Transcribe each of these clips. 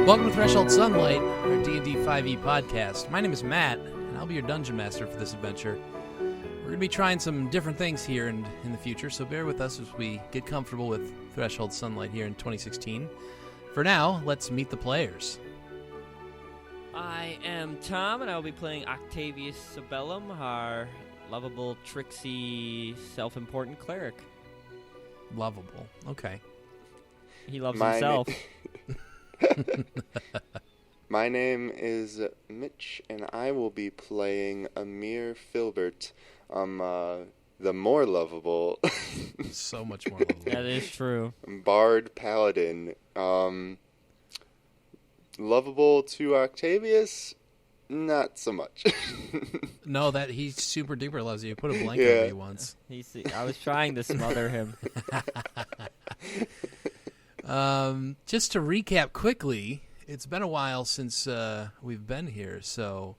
Welcome to Threshold Sunlight, our D&D 5e podcast. My name is Matt, and I'll be your dungeon master for this adventure. We're going to be trying some different things here in the future, so bear with us as we get comfortable with Threshold Sunlight here in 2016. For now, let's meet the players. I am Tom, and I will be playing Octavius Sabellum, our lovable, tricksy, self-important cleric. Lovable. Okay. He loves himself. My name is Mitch, and I will be playing Amere Filbert. The more lovable. So much more lovable. That is true. Bard Paladin. Lovable to Octavius, not so much. No, that he super duper loves you. Put a blanket over you once. I was trying to smother him. Just to recap quickly, it's been a while since we've been here. So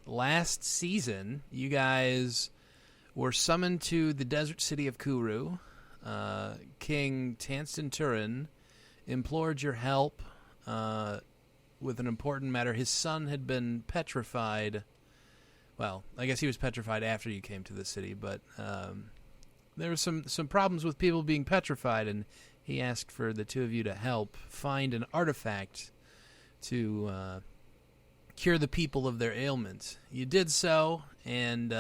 last season, you guys were summoned to the desert city of Kuru. King Tanston Turin implored your help with an important matter. His son had been petrified. Well, I guess he was petrified after you came to the city, but there were some problems with people being petrified, and he asked for the two of you to help find an artifact to cure the people of their ailments. You did so, and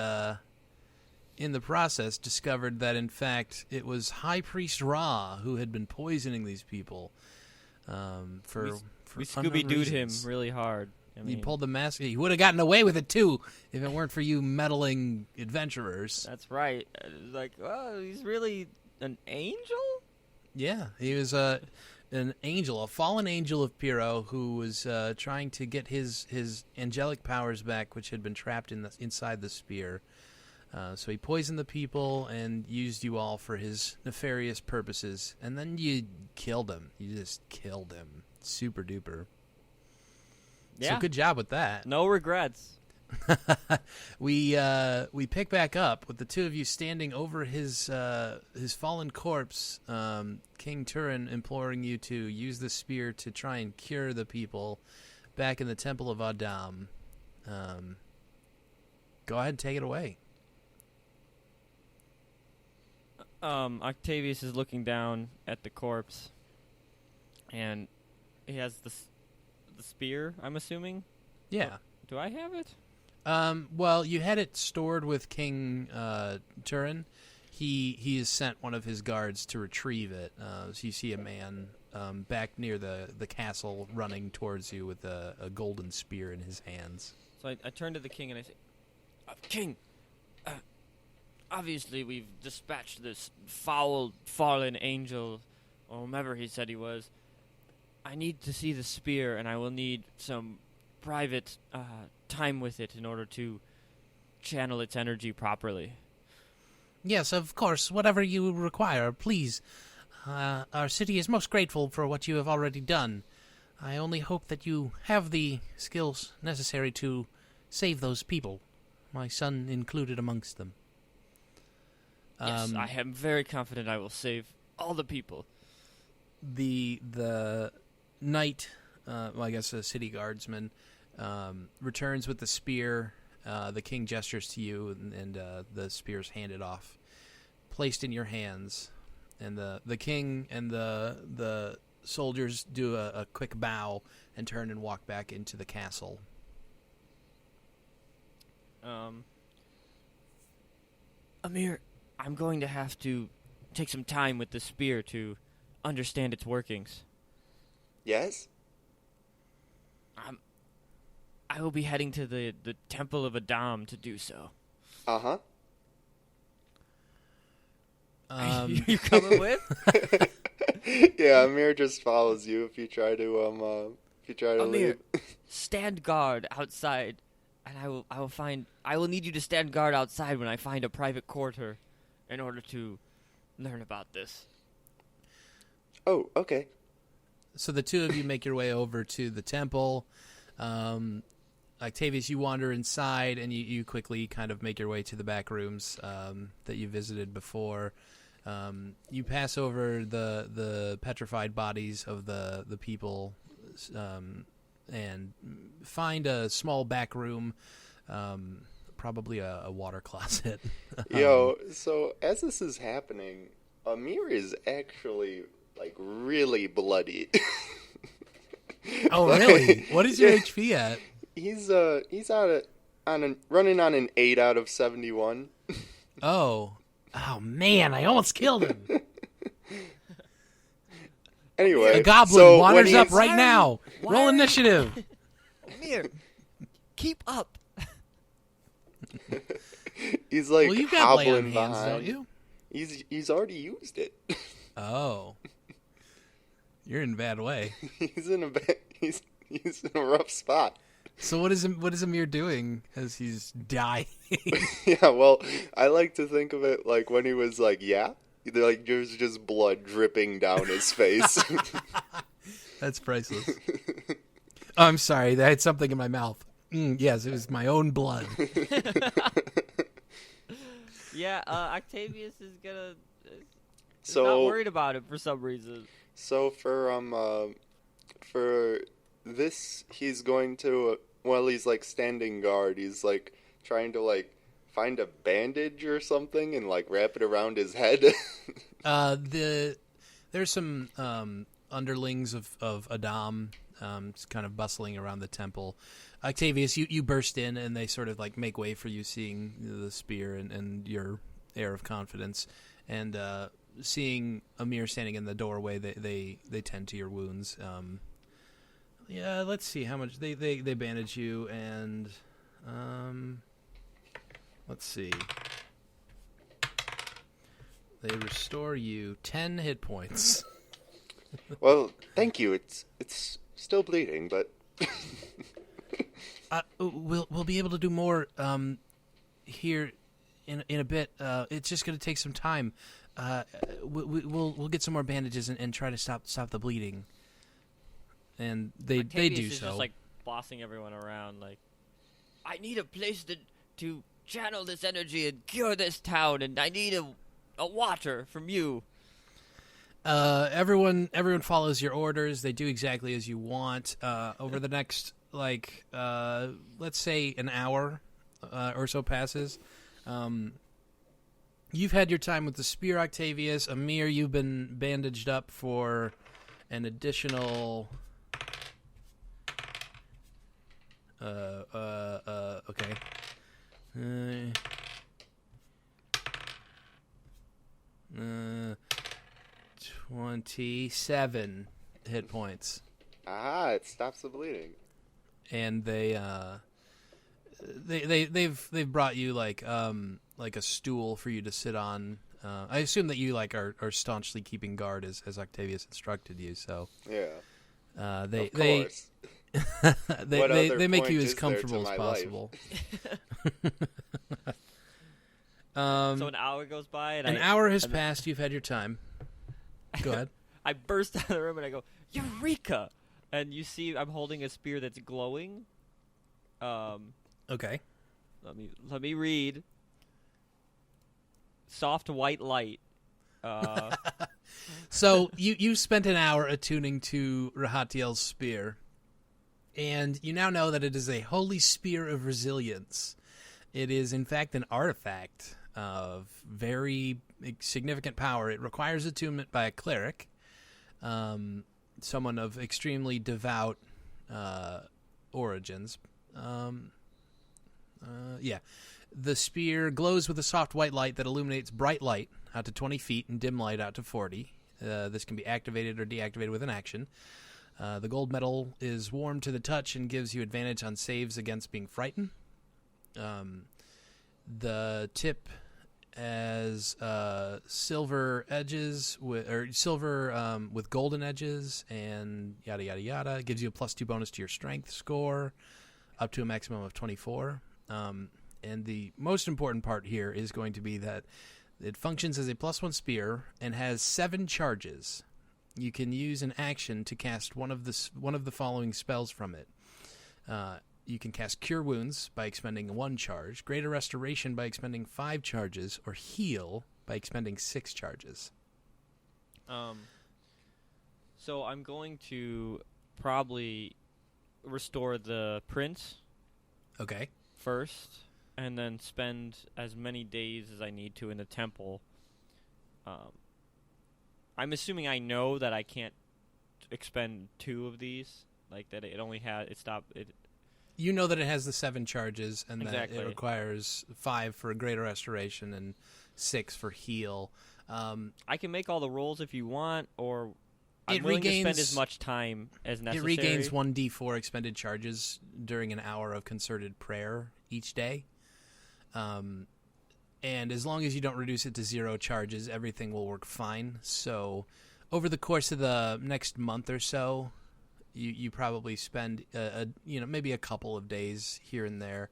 in the process discovered that, in fact, it was High Priest Ra who had been poisoning these people for We Scooby-Dooed him really hard. He pulled the mask. He would have gotten away with it, too, if it weren't for you meddling adventurers. That's right. Like, oh, he's really an angel? Yeah, he was an angel, a fallen angel of Pyrrho, who was trying to get his angelic powers back, which had been trapped inside the spear. So he poisoned the people and used you all for his nefarious purposes. And then you killed him. You just killed him. Super duper. Yeah. So good job with that. No regrets. We pick back up with the two of you standing over his fallen corpse. King Turin imploring you to use the spear to try and cure the people back in the Temple of Adam. Go ahead and take it away. Octavius is looking down at the corpse, and he has the spear, I'm assuming? Yeah. Do I have it? Well, you had it stored with King Turin. He has sent one of his guards to retrieve it. So you see a man back near the castle running towards you with a golden spear in his hands. So I turn to the king and I say, King, obviously we've dispatched this foul, fallen angel, or whomever he said he was. I need to see the spear, and I will need some private time with it in order to channel its energy properly. Yes, of course. Whatever you require, please. Our city is most grateful for what you have already done. I only hope that you have the skills necessary to save those people, my son included amongst them. Yes, I am very confident I will save all the people. The knight, I guess a city guardsman, returns with the spear. The king gestures to you, and the spear's handed off, placed in your hands. And the king and the soldiers do a quick bow and turn and walk back into the castle. Amere, I'm going to have to take some time with the spear to understand its workings. Yes? I will be heading to the Temple of Adam to do so. Uh-huh. You coming with? Yeah, Amir just follows you if you try to Amir, leave. stand guard outside, and I will need you to stand guard outside when I find a private quarter in order to learn about this. Oh, okay. So the two of you make your way over to the temple. Octavius, you wander inside, and you quickly kind of make your way to the back rooms that you visited before. You pass over the petrified bodies of the people and find a small back room, probably a water closet. Yo, so as this is happening, Amir is actually like really bloody. Oh, really? What is your HP at? He's running on an 8 out of 71. Oh man, I almost killed him. Anyway, A goblin so wanders when up he's- right now. why Roll are you- initiative. Amir, keep up. He's like Well, you've got lay on hobbling hands, behind. don't you? He's already used it. Oh, you're in a bad way. he's in a rough spot. So what is Amir doing as he's dying? Yeah, well, I like to think of it like when he was like, like there's just blood dripping down his face. That's priceless. Oh, I'm sorry, I had something in my mouth. Yes, it was my own blood. Yeah, Octavius is gonna. He's So- not worried about it for some reason. So for this, he's going to while he's like standing guard, he's like trying to like find a bandage or something and like wrap it around his head. There's some underlings of Adam just kind of bustling around the temple. Octavius, you burst in and they sort of like make way for you, seeing the spear and your air of confidence, and seeing Amir standing in the doorway, they tend to your wounds. Yeah, let's see how much they bandage you, and let's see. They restore you 10 hit points. Well, thank you. It's still bleeding, but We'll be able to do more here in a bit. It's just going to take some time. We'll get some more bandages and try to stop the bleeding. And they Octavius do is so. just like bossing everyone around. Like, I need a place to channel this energy and cure this town, and I need a water from you. Everyone follows your orders. They do exactly as you want. Over the next let's say an hour or so passes. You've had your time with the spear, Octavius. Amir, you've been bandaged up for an additional. Okay. 27 hit points. it stops the bleeding. And they've brought you like a stool for you to sit on. I assume that you like are staunchly keeping guard as Octavius instructed you. So Yeah. they Of course. What they other make point you is as there comfortable to as my life? possible. So an hour goes by, and An hour has passed. You've had your time. Go ahead. I burst out of the room and I go, Eureka! And you see I'm holding a spear that's glowing. Okay. Let me read. Soft white light. So you spent an hour attuning to Rahatiel's spear, and you now know that it is a holy spear of resilience. It is, in fact, an artifact of very significant power. It requires attunement by a cleric, someone of extremely devout origins. Yeah. The spear glows with a soft white light that illuminates bright light out to 20 feet and dim light out to 40. This can be activated or deactivated with an action. The gold metal is warm to the touch and gives you advantage on saves against being frightened. The tip has silver edges with golden edges and yada yada yada. It gives you a +2 bonus to your strength score, up to a maximum of 24. And the most important part here is going to be that it functions as a +1 spear and has 7 charges. You can use an action to cast one of the following spells from it. You can cast Cure Wounds by expending 1 charge, Greater Restoration by expending 5 charges, or Heal by expending 6 charges. So I'm going to probably restore the prince Okay. first, and then spend as many days as I need to in the temple. I'm assuming I know that I can't expend 2 of these, like that it only had it stopped it. You know that it has the 7 charges, and Exactly. that it requires 5 for greater restoration and 6 for heal. I can make all the rolls if you want, or I'm It willing to spend regains- as much time as It necessary. regains 1d4 expended charges during an hour of concerted prayer each day. And as long as you don't reduce it to 0 charges, everything will work fine. So over the course of the next month or so, you probably spend maybe a couple of days here and there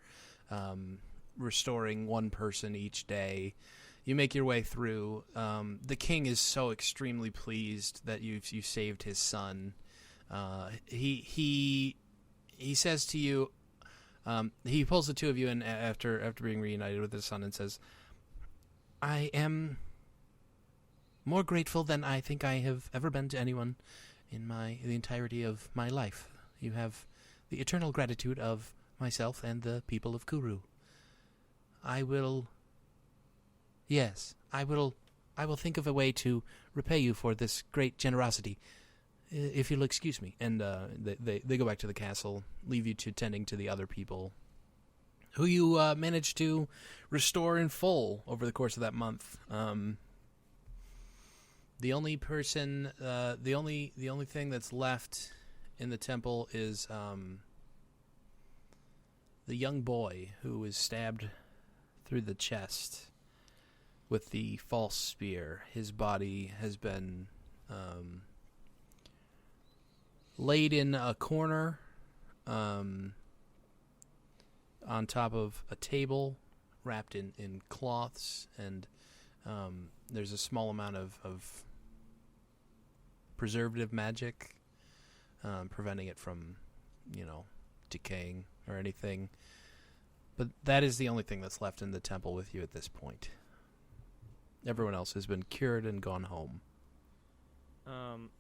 restoring one person each day. You make your way through. The king is so extremely pleased that you saved his son. He says to you, he pulls the 2 of you in after being reunited with his son and says, "I am more grateful than I think I have ever been to anyone in the entirety of my life. You have the eternal gratitude of myself and the people of Kuru. I will think of a way to repay you for this great generosity, if you'll excuse me." And they go back to the castle, leave you to tending to the other people who you managed to restore in full over the course of that month. The only person, the only thing that's left in the temple is the young boy who was stabbed through the chest with the false spear. His body has been laid in a corner on top of a table wrapped in cloths, and there's a small amount of preservative magic preventing it from, decaying or anything. But that is the only thing that's left in the temple with you at this point. Everyone else has been cured and gone home. I'm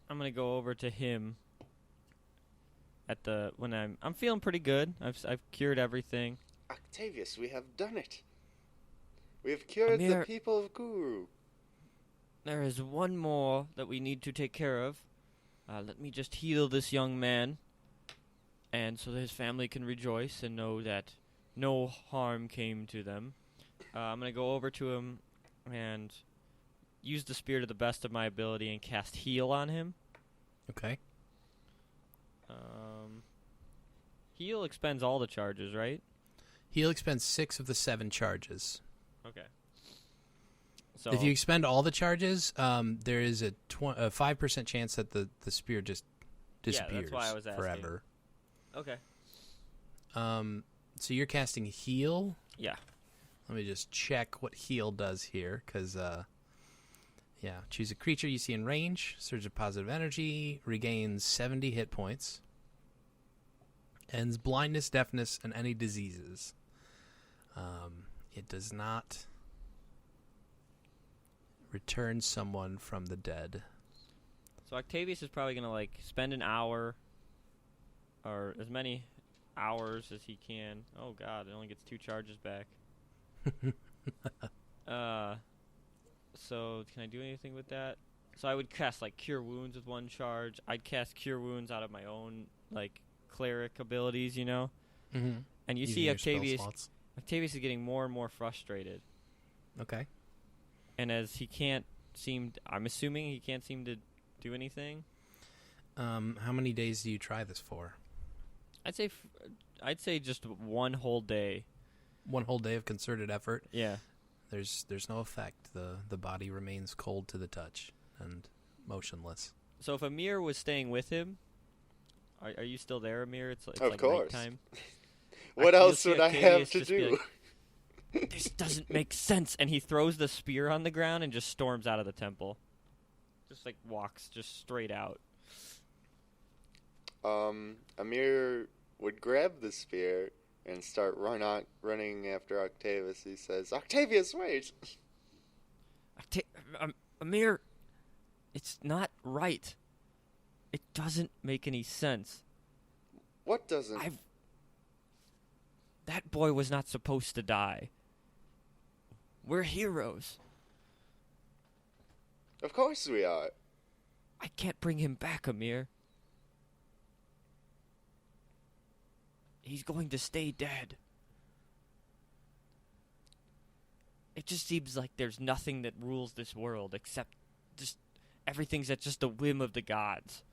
gonna go over to him when I'm feeling pretty good. I've cured everything. Octavius, we have done it. We have cured Amere, the people of Kuru. there is one more that we need to take care of. Let me just heal this young man, and so that his family can rejoice and know that no harm came to them. I'm gonna go over to him and use the spear to the best of my ability and cast heal on him. Okay. Heal expends all the charges, right? He'll expend 6 of the 7 charges. Okay. So If you expend all the charges, there is a 5% chance that the spear just disappears that's why I was asking. forever. Okay. So you're casting heal. Yeah. Let me just check what heal does here, because choose a creature you see in range, surge of positive energy, regains 70 hit points, ends blindness, deafness, and any diseases. It does not return someone from the dead. So Octavius is probably gonna spend an hour, or as many hours as he can. Oh God, it only gets 2 charges back. So can I do anything with that? So I would cast Cure Wounds with 1 charge. I'd cast Cure Wounds out of my own cleric abilities, Mm-hmm. And you see Octavius is getting more and more frustrated. Okay. And as I'm assuming he can't seem to do anything. How many days do you try this for? I'd say just 1 whole day. 1 whole day of concerted effort. Yeah. There's no effect. The body remains cold to the touch and motionless. So if Amere was staying with him, are you still there, Amere? It's of course. nighttime. What else would I have to do? This doesn't make sense. And he throws the spear on the ground and just storms out of the temple. Just walks just straight out. Amir would grab the spear and start running after Octavius. He says, "Octavius, wait!" Amere, it's not right. It doesn't make any sense. What doesn't? That boy was not supposed to die. We're heroes. Of course we are. I can't bring him back, Amere. He's going to stay dead. It just seems like there's nothing that rules this world except just everything's at just the whim of the gods.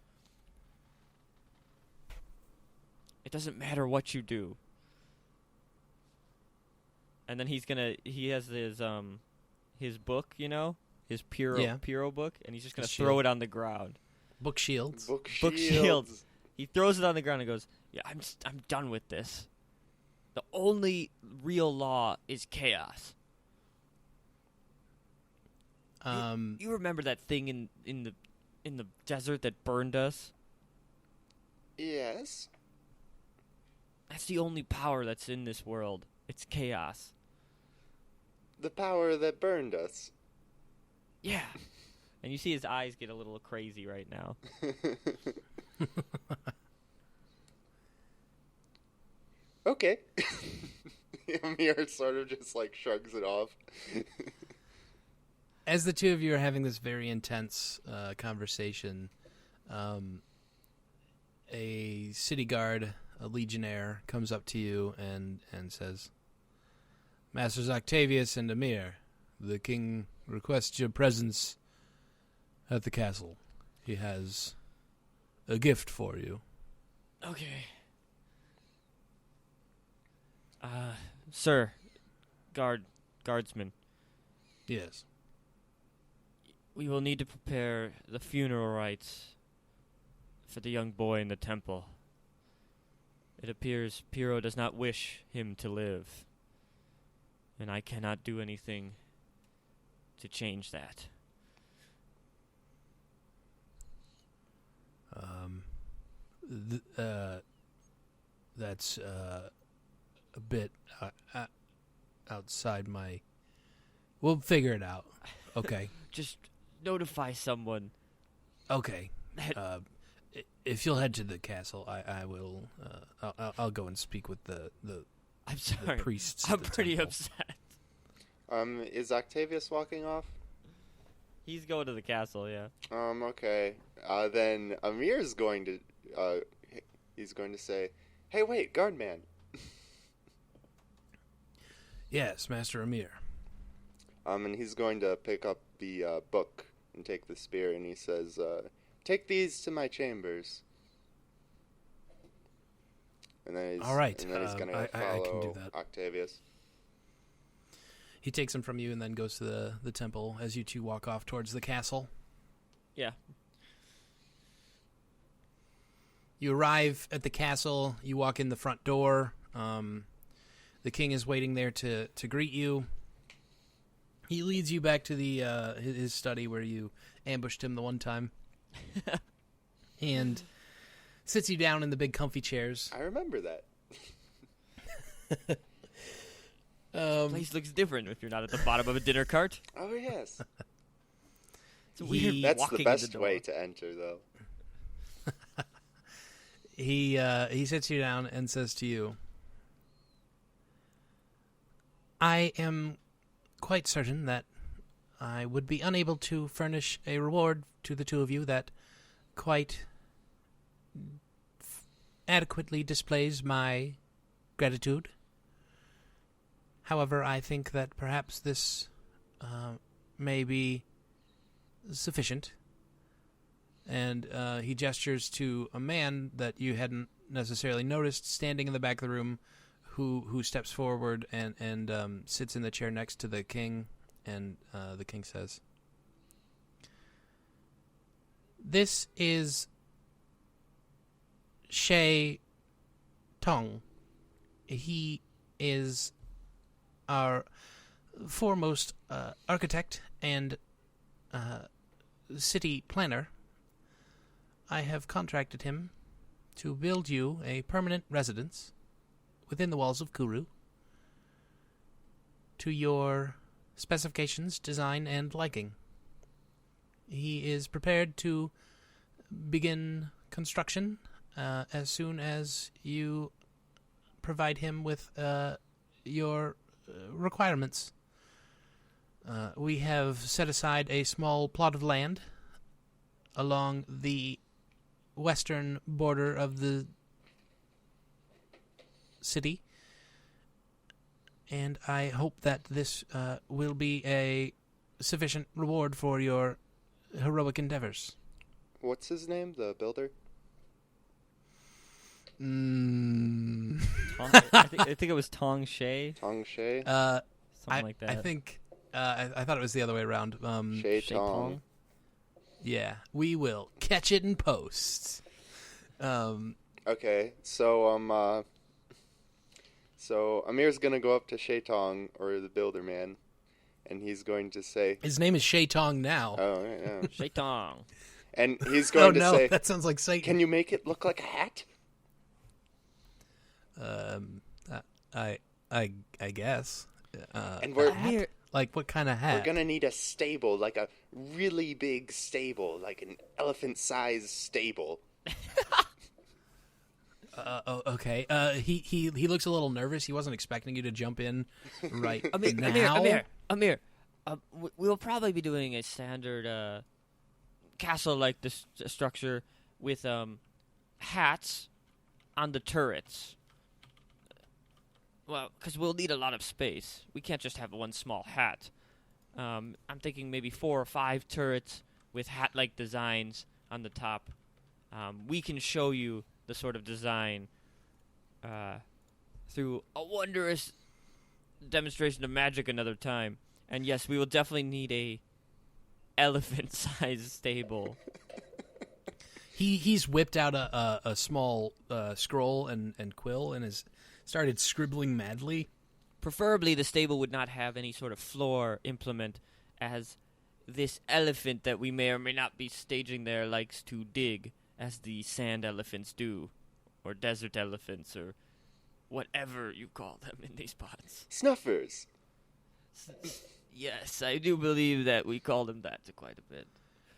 It doesn't matter what you do. And then he has his book, his Piro book, and he's just gonna throw it on the ground. Book shields. Book shields. He throws it on the ground and goes, "Yeah, I'm done with this. The only real law is chaos." You remember that thing in the desert that burned us? Yes. That's the only power that's in this world. It's chaos. The power that burned us. Yeah. And you see his eyes get a little crazy right now. Okay. Amir sort of just shrugs it off. As the two of you are having this very intense conversation, a city guard, a legionnaire, comes up to you and says, "Masters Octavius and Amere, the king requests your presence at the castle. He has a gift for you." Okay. Sir, guardsman. Yes. We will need to prepare the funeral rites for the young boy in the temple. It appears Piro does not wish him to live, and I cannot do anything to change that. That's a bit outside my... We'll figure it out. Okay. Just notify someone. Okay. If you'll head to the castle, I will. I'll go and speak with the I'm sorry. The priests. I'm pretty upset. Is Octavius walking off? He's going to the castle, yeah. Okay. Then Amir's going to. He's going to say, "Hey, wait, guardman." Yes, Master Amere. And he's going to pick up the book and take the spear, and he says, "Take these to my chambers." And then he's, all right. And then he's going to follow I can do that. Octavius. He takes them from you and then goes to the temple as you two walk off towards the castle. Yeah. You arrive at the castle. You walk in the front door. The king is waiting there to greet you. He leads you back to the his study where you ambushed him the one time. And sits you down in the big comfy chairs. I remember that. This place looks different if you're not at the bottom of a dinner cart. Oh, yes. It's weird. That's walking the best in the door. way to enter, though. He sits you down and says to you, "I am quite certain that I would be unable to furnish a reward to the two of you that quite adequately displays my gratitude. However, I think that perhaps this may be sufficient." And he gestures to a man that you hadn't necessarily noticed standing in the back of the room, who steps forward and sits in the chair next to the king, and the king says, "This is Shay Tong. He is our foremost architect and city planner. I have contracted him to build you a permanent residence within the walls of Kuru to your specifications, design, and liking. He is prepared to begin construction as soon as you provide him with your requirements. We have set aside a small plot of land along the western border of the city, and I hope that this will be a sufficient reward for your heroic endeavors. What's his name, the builder? I think it was Tong Shay. Tong Shay? Something like that. I think I thought it was the other way around. Shay Shay Tong. Tong. Yeah, we will catch it in post. Okay, so Amir's gonna go up to Shay Tong, or the builder man, and he's going to say, His name is Shay Tong now. "Oh, yeah." Shay Tong. And he's Oh going to no, say, that sounds like Satan. "Can you make it look like a hat?" I guess. And we're Amere, Like what kind of hat? We're gonna need a stable, like a really big stable, like an elephant-sized stable. Okay. He looks a little nervous. He wasn't expecting you to jump in right now. Amere, we'll probably be doing a standard castle-like structure with hats on the turrets. Well, because we'll need a lot of space. We can't just have one small hat. I'm thinking maybe 4 or 5 turrets with hat-like designs on the top. We can show you the sort of design through a wondrous demonstration of magic another time. And yes, we will definitely need a elephant-sized stable. He's whipped out a small scroll and quill and has started scribbling madly. Preferably, the stable would not have any sort of floor implement, as this elephant that we may or may not be staging there likes to dig, as the sand elephants do, or desert elephants, or whatever you call them in these spots. Snuffers. Yes, I do believe that we call them that quite a bit.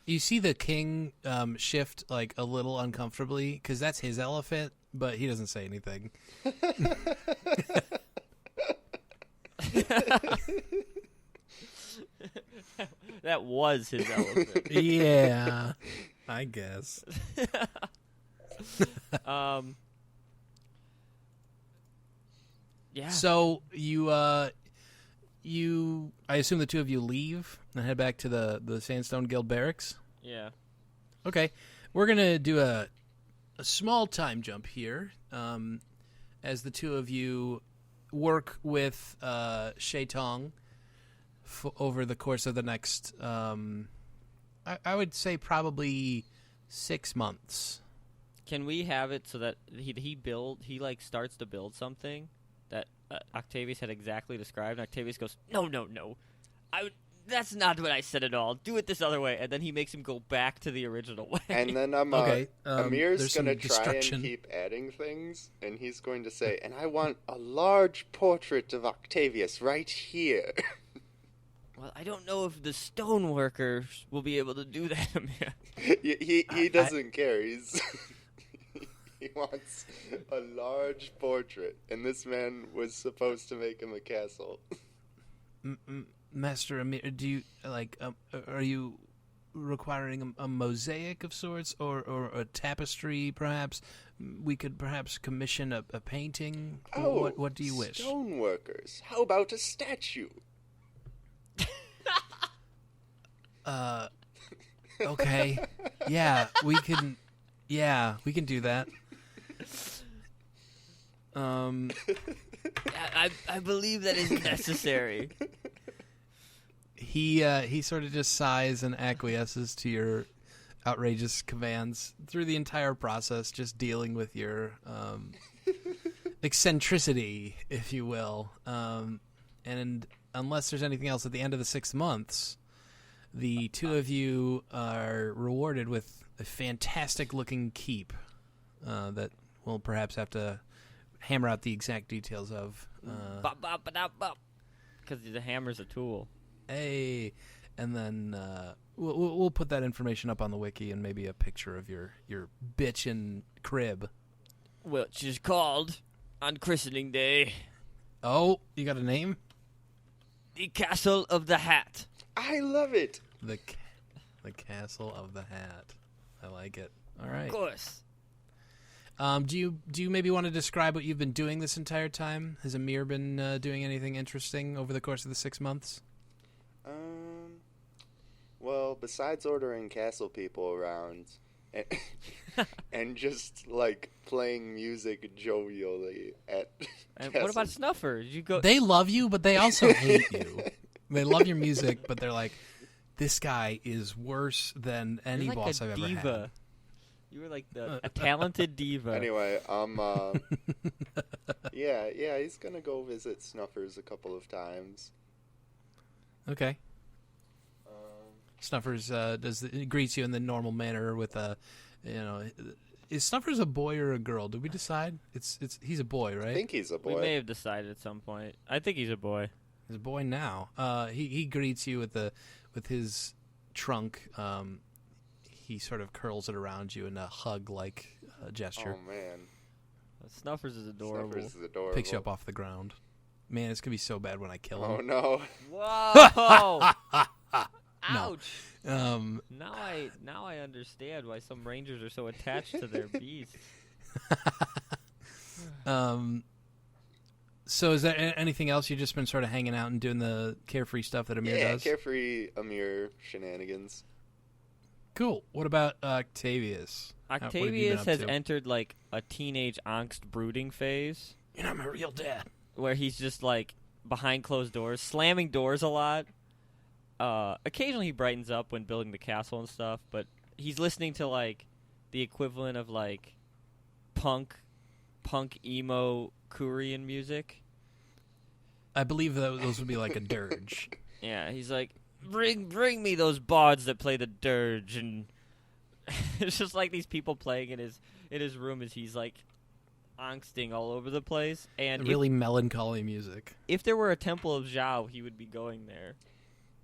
You see the king shift like a little uncomfortably because that's his elephant, but he doesn't say anything. That was his elephant. Yeah, I guess. Yeah. So I assume the two of you leave and head back to the Sandstone Guild barracks. Yeah. Okay, we're gonna do a small time jump here, as the two of you work with Shay Tong over the course of the next, I would say probably 6 months. Can we have it so that he starts to build something that Octavius had exactly described, and Octavius goes, No. That's not what I said at all. Do it this other way. And then he makes him go back to the original way. And then Amir's going to try and keep adding things, and he's going to say, and I want a large portrait of Octavius right here. Well, I don't know if the stoneworkers will be able to do that, Amir. He doesn't care. He wants a large portrait, and this man was supposed to make him a castle. Master Amir, do you are you requiring a mosaic of sorts, or a tapestry? Perhaps we could commission a painting. Oh, what do you wish? Stoneworkers. How about a statue? Okay. Yeah, we can do that. I believe that is necessary. He sort of just sighs and acquiesces to your outrageous commands through the entire process, just dealing with your eccentricity, if you will. And unless there's anything else at the end of the 6 months, the two of you are rewarded with a fantastic-looking keep that we'll perhaps have to hammer out the exact details of. Because the hammer's a tool. Hey, and then we'll put that information up on the wiki and maybe a picture of your bitchin' crib. Which is called, on christening day, Oh, you got a name? the Castle of the Hat. I love it. The Castle of the Hat. I like it. All right. Of course. Do you maybe want to describe what you've been doing this entire time? Has Amere been doing anything interesting over the course of the 6 months? Well, besides ordering castle people around and, and just like playing music jovially at And what about Snuffer? Did you go? They love you, but they also hate you. They love your music, but they're like, this guy is worse than any You're like boss a I've diva. ever had. You were like a talented diva. Anyway, yeah, he's gonna go visit Snuffers a couple of times. Okay. Snuffers greets you in the normal manner with a, is Snuffers a boy or a girl? Did we decide? He's a boy, right? I think he's a boy. We may have decided at some point. I think he's a boy. He's a boy now. He greets you with his trunk. He sort of curls it around you in a hug-like gesture. Oh man, Snuffers is adorable. Snuffers is adorable. Picks you up off the ground. Man, it's gonna be so bad when I kill Oh him. no! Whoa! Ouch! Now I understand why some rangers are so attached to their beasts. So is there anything else? You've just been sort of hanging out and doing the carefree stuff that Amere does? Carefree Amere shenanigans. Cool. What about Octavius? What have you been Octavius up has to? entered like a teenage angst brooding phase You're not my real dad. where he's just like behind closed doors, slamming doors a lot. Occasionally he brightens up when building the castle and stuff, but he's listening to like the equivalent of like punk emo Korean music. I believe those would be like a dirge. Yeah, he's like, bring me those bards that play the dirge, and it's just like these people playing in his room as he's like angsting all over the place. And Really melancholy music. if there were a temple of Zhao, he would be going there.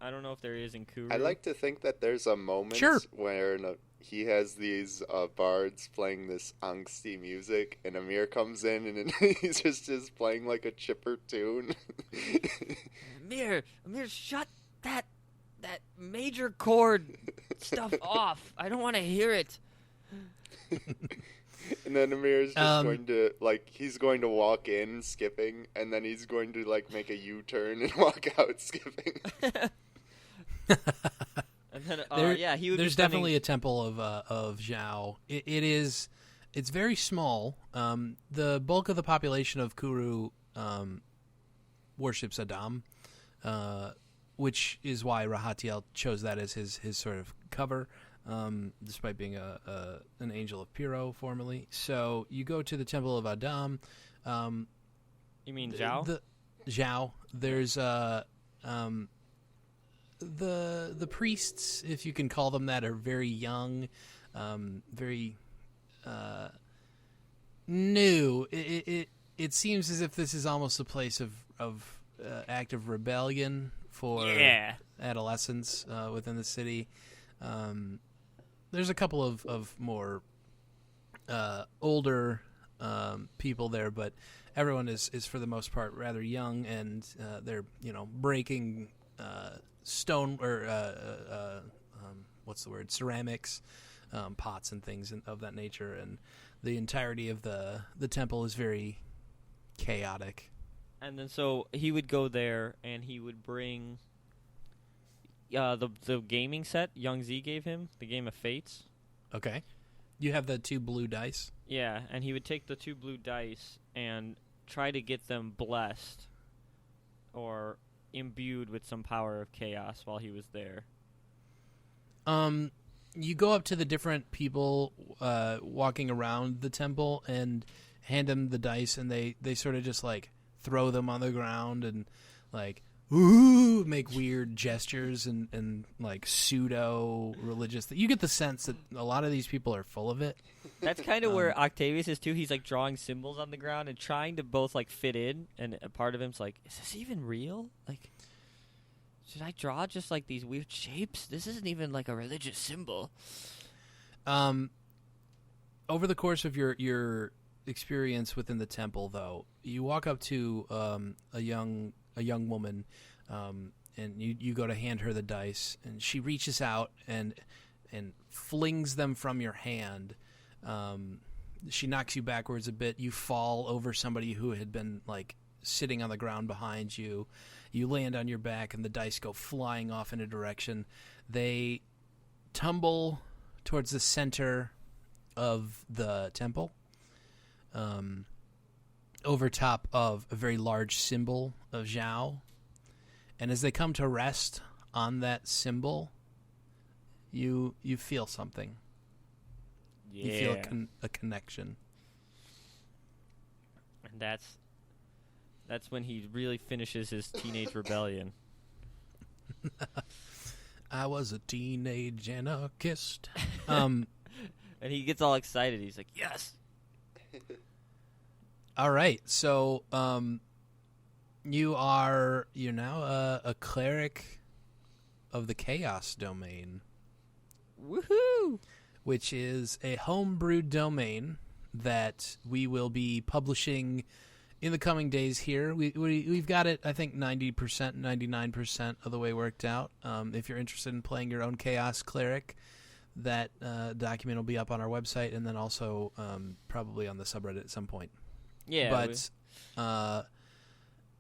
I don't know if there is in Kuru. I like to think that there's a moment where he has these bards playing this angsty music, and Amere comes in and he's just playing like a chipper tune. Amere, shut that major chord stuff off. I don't want to hear it. And then Amir's just going to, he's going to walk in skipping, and then he's going to, make a U-turn and walk out skipping. And then, he would. There's definitely a temple of Zhao. It's very small. The bulk of the population of Kuru worships Adam, which is why Rahatiel chose that as his sort of cover, despite being an angel of Piro formerly. So you go to the temple of Adam. You mean Zhao? Zhao. There's the priests, if you can call them that, are very young, very new. It seems as if this is almost a place of active rebellion for adolescents within the city. There's a couple of more older people there, but everyone is for the most part rather young, and they're breaking stone or what's the word, ceramics, pots and things of that nature, and the entirety of the temple is very chaotic. And then so he would go there and he would bring the gaming set Young Z gave him, the Game of Fates. Okay. You have the 2 blue dice? Yeah, and he would take the 2 blue dice and try to get them blessed or imbued with some power of chaos while he was there. You go up to the different people walking around the temple and hand them the dice, and they sort of just throw them on the ground and ooh, make weird gestures and pseudo religious. You get the sense that a lot of these people are full of it. That's kind of where Octavius is too. He's drawing symbols on the ground and trying to both fit in, and a part of him's is this even real? Should I draw just like these weird shapes? This isn't even like a religious symbol. Over the course of your experience within the temple, though, you walk up to a young woman, and you go to hand her the dice, and she reaches out and flings them from your hand. She knocks you backwards a bit. You fall over somebody who had been like sitting on the ground behind you. You land on your back, and the dice go flying off in a direction. They tumble towards the center of the temple, over top of a very large symbol of Zhao. And as they come to rest on that symbol, you feel something. Yeah. You feel a connection. And that's when he really finishes his teenage rebellion. I was a teenage anarchist. And he gets all excited. He's like, yes. All right. So you're now a cleric of the Chaos domain. Woohoo! Which is a homebrewed domain that we will be publishing in the coming days here. We've got it, I think, 90%, 99% of the way worked out. If you're interested in playing your own Chaos Cleric, that document will be up on our website, and then also probably on the subreddit at some point. Yeah. But,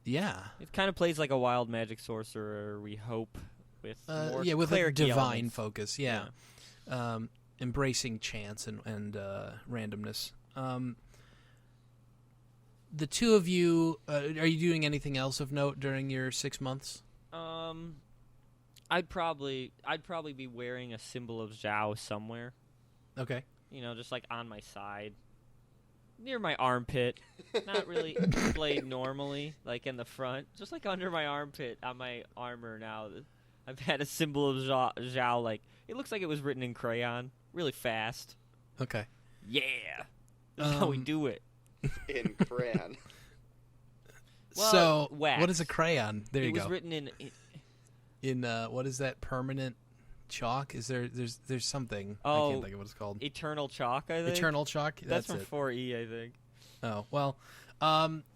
yeah. It kind of plays like a wild magic sorcerer, we hope, with more with a divine elements. focus, yeah. Embracing chance and randomness. The two of you, are you doing anything else of note during your 6 months? I'd probably be wearing a symbol of Zhao somewhere. Okay. Just like on my side, near my armpit. Not really displayed normally, like in the front, just like under my armpit on my armor. Now I've had a symbol of Zhao, like it looks like it was written in crayon, really fast. Okay. Yeah, this is how we do it. In crayon. Well, so, wax. What is a crayon? There you go. It was written in what is that, permanent chalk? Is there's something? Oh, I can't think of what it's called. Eternal chalk, I think. Eternal chalk. That's from it. 4E, I think. Oh well.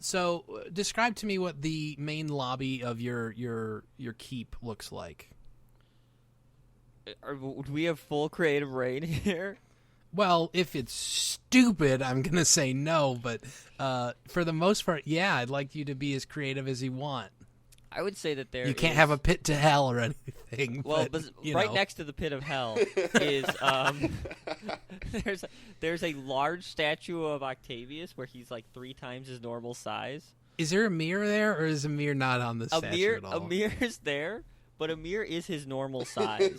So describe to me what the main lobby of your keep looks like. Do we have full creative reign here? Well, if it's stupid, I'm going to say no, but for the most part, yeah, I'd like you to be as creative as you want. I would say that you can't have a pit to hell or anything. Well, but right next to the pit of hell is there's a large statue of Octavius where he's like 3 times his normal size. Is there a mirror there, or is Amere not on the statue at all? Amere is there, but Amere is his normal size.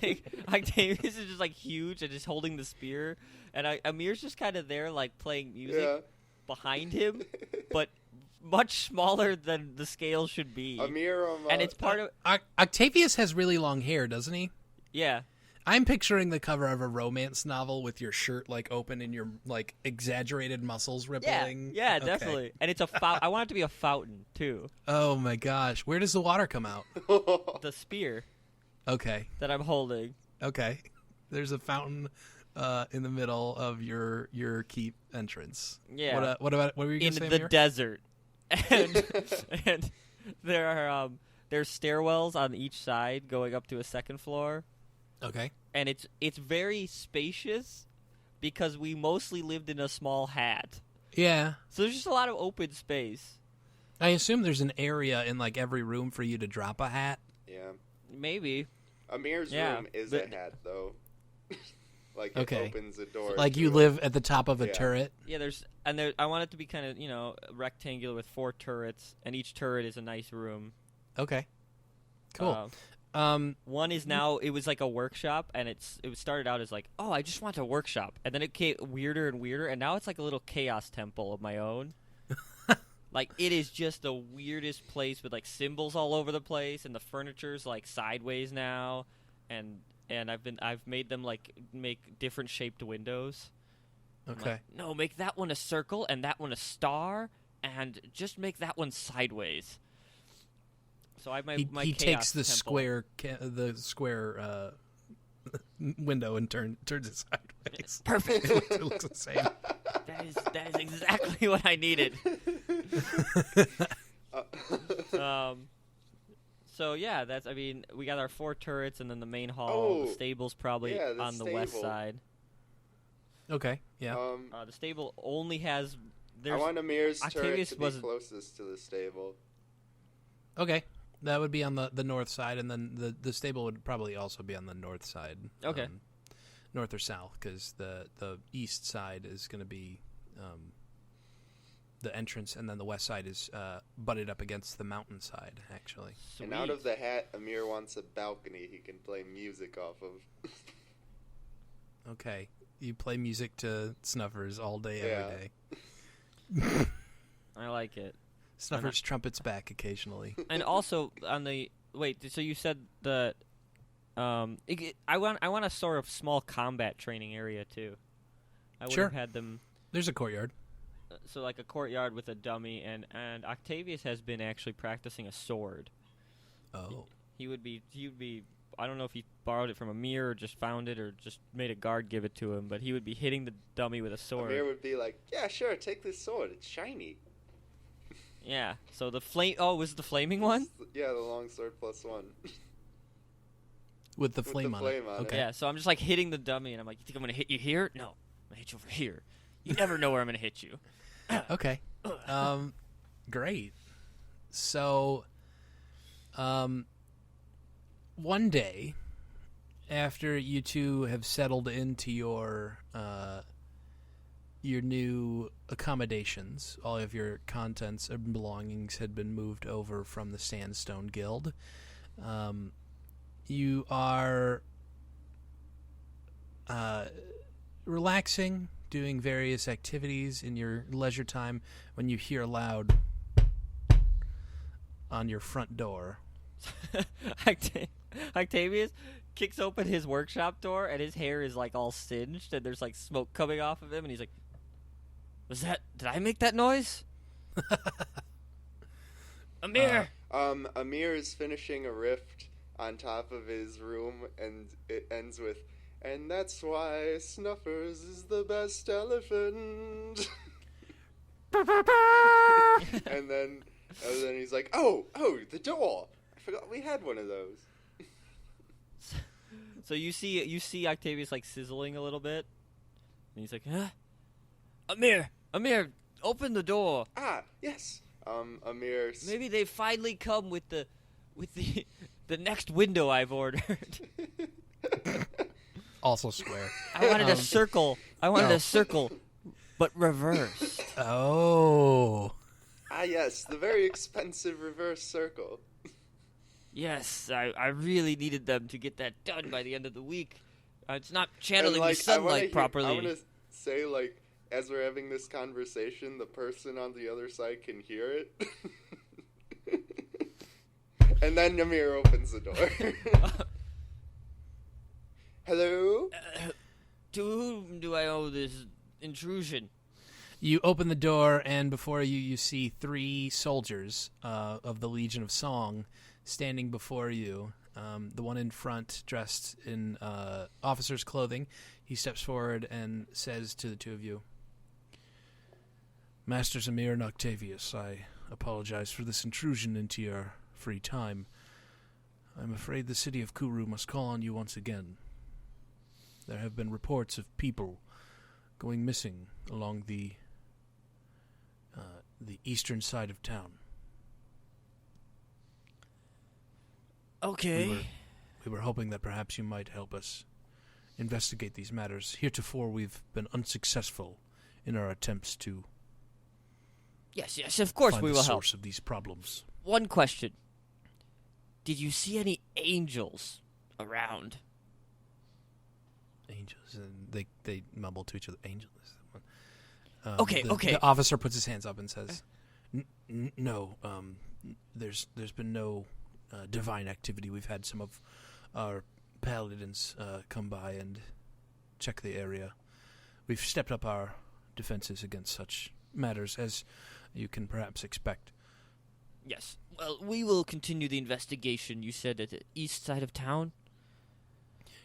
Like Octavius is just like huge and just holding the spear, and Amere's just kind of there like playing music behind him, but much smaller than the scale should be. Amere, and it's part of Octavius has really long hair, doesn't he? Yeah. I'm picturing the cover of a romance novel with your shirt like open and your like exaggerated muscles rippling. Yeah, definitely. And it's I want it to be a fountain too. Oh my gosh, where does the water come out? The spear. Okay. That I'm holding. Okay. There's a fountain in the middle of your keep entrance. Yeah. What were you going to say? In the desert. And there's stairwells on each side going up to a second floor. Okay. And it's very spacious because we mostly lived in a small hat. Yeah. So there's just a lot of open space. I assume there's an area in like every room for you to drop a hat. Yeah. Maybe. Amere's room is a hat, though. Like, it opens a door. Like you live at the top of a turret? Yeah, I want it to be kind of, rectangular with 4 turrets, and each turret is a nice room. Okay. Cool. One is now, it was like a workshop, and it started out as like, oh, I just want a workshop. And then it came weirder and weirder, and now it's like a little chaos temple of my own. Like, it is just the weirdest place with, like, symbols all over the place, and the furniture's, like, sideways now, and I've made them, like, make different shaped windows. Okay. Like, no, make that one a circle, and that one a star, and just make that one sideways. So I have my he my he chaos takes the temple. square window and turns it sideways. Perfect. It looks the same. That is exactly what I needed. So yeah, I mean, we got our 4 turrets and then the main hall. Oh, the stable's probably yeah, the on the west stable. side. Okay, yeah. The stable only has. I want Amere's turret Octavius to be closest to the stable. Okay, that would be on the north side, and then the stable would probably also be on the north side. Okay. North or south, because the east side is going to be the entrance, and then the west side is butted up against the mountain side, actually. Sweet. And out of the hat, Amere wants a balcony he can play music off of. Okay, you play music to Snuffers all day, every day. I like it. Snuffers trumpets back occasionally. And also on the so you said that I want a sort of small combat training area too. I would have had them. There's a courtyard. So like a courtyard with a dummy, and Octavius has been actually practicing a sword. Oh. He would be. I don't know if he borrowed it from Amere or just found it or just made a guard give it to him, but he would be hitting the dummy with a sword. Amere would be like, "Yeah, sure, take this sword. It's shiny." Yeah. So the flame. Oh, was it the flaming one? Yeah, the long sword +1. With the flame on it. Okay. Yeah. So I'm just like hitting the dummy, and I'm like, "You think I'm gonna hit you here? No, I'm gonna hit you over here. You never know where I'm gonna hit you." Okay. Great. So, one day, after you two have settled into your new accommodations, all of your contents and belongings had been moved over from the Sandstone Guild. You are relaxing, doing various activities in your leisure time when you hear loud on your front door. Octavius kicks open his workshop door, and his hair is like all singed, and there's like smoke coming off of him, and he's like, did I make that noise? Amere! Amere is finishing a rift on top of his room, and it ends with, "And that's why Snuffers is the best elephant." and then he's like, oh, the door. I forgot we had one of those. So you see Octavius like sizzling a little bit, and he's like, "Huh? Amere, open the door." Ah, yes. Amere. Maybe they finally come with the next window I've ordered. Also square. I wanted a circle. A circle, but reversed. Oh. Ah, yes, the very expensive reverse circle. Yes, I really needed them to get that done by the end of the week. It's not channeling the sunlight properly. I want to say, like, as we're having this conversation, the person on the other side can hear it. And then Amere opens the door. Hello? To whom do I owe this intrusion? You open the door, and before you see 3 soldiers of the Legion of Song standing before you. The one in front, dressed in officer's clothing, he steps forward and says to the 2 of you, "Masters Amere and Octavius, I apologize for this intrusion into your free time. I'm afraid the city of Kuru must call on you once again. There have been reports of people going missing along the eastern side of town. Okay. We were hoping that perhaps you might help us investigate these matters. Heretofore, we've been unsuccessful in our attempts to Yes, of course find we the will help. source of these problems. One question. Did you see any angels around?" Angels, and they mumble to each other. Angels. Okay. The officer puts his hands up and says, "No. There's been no divine activity. We've had some of our paladins come by and check the area. We've stepped up our defenses against such matters, as you can perhaps expect." Yes. Well, we will continue the investigation. You said at the east side of town?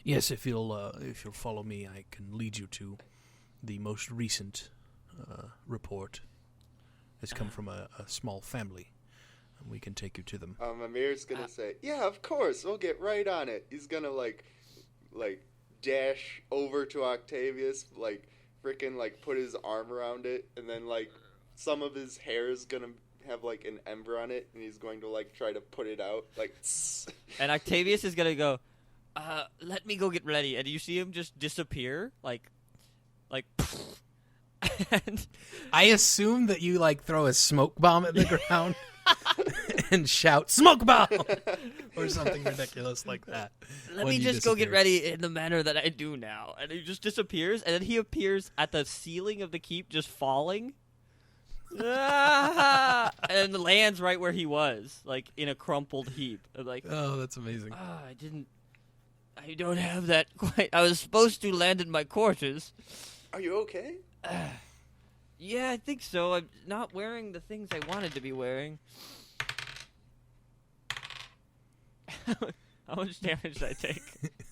Yes, if you'll follow me, I can lead you to the most recent report. It's come from a small family, and we can take you to them. Amir's gonna say, "Yeah, of course, we'll get right on it." He's gonna like dash over to Octavius, freaking put his arm around it, and then some of his hair is gonna have an ember on it, and he's going to try to put it out, And Octavius is gonna go, let me go get ready, and you see him just disappear, and I assume that you throw a smoke bomb at the ground and shout "smoke bomb" or something ridiculous like that. Let me just go get ready in the manner that I do now, and he just disappears, and then he appears at the ceiling of the keep, just falling, and lands right where he was, in a crumpled heap. Oh, that's amazing. I don't have that quite. I was supposed to land in my quarters. Are you okay? Yeah, I think so. I'm not wearing the things I wanted to be wearing. How much damage did I take?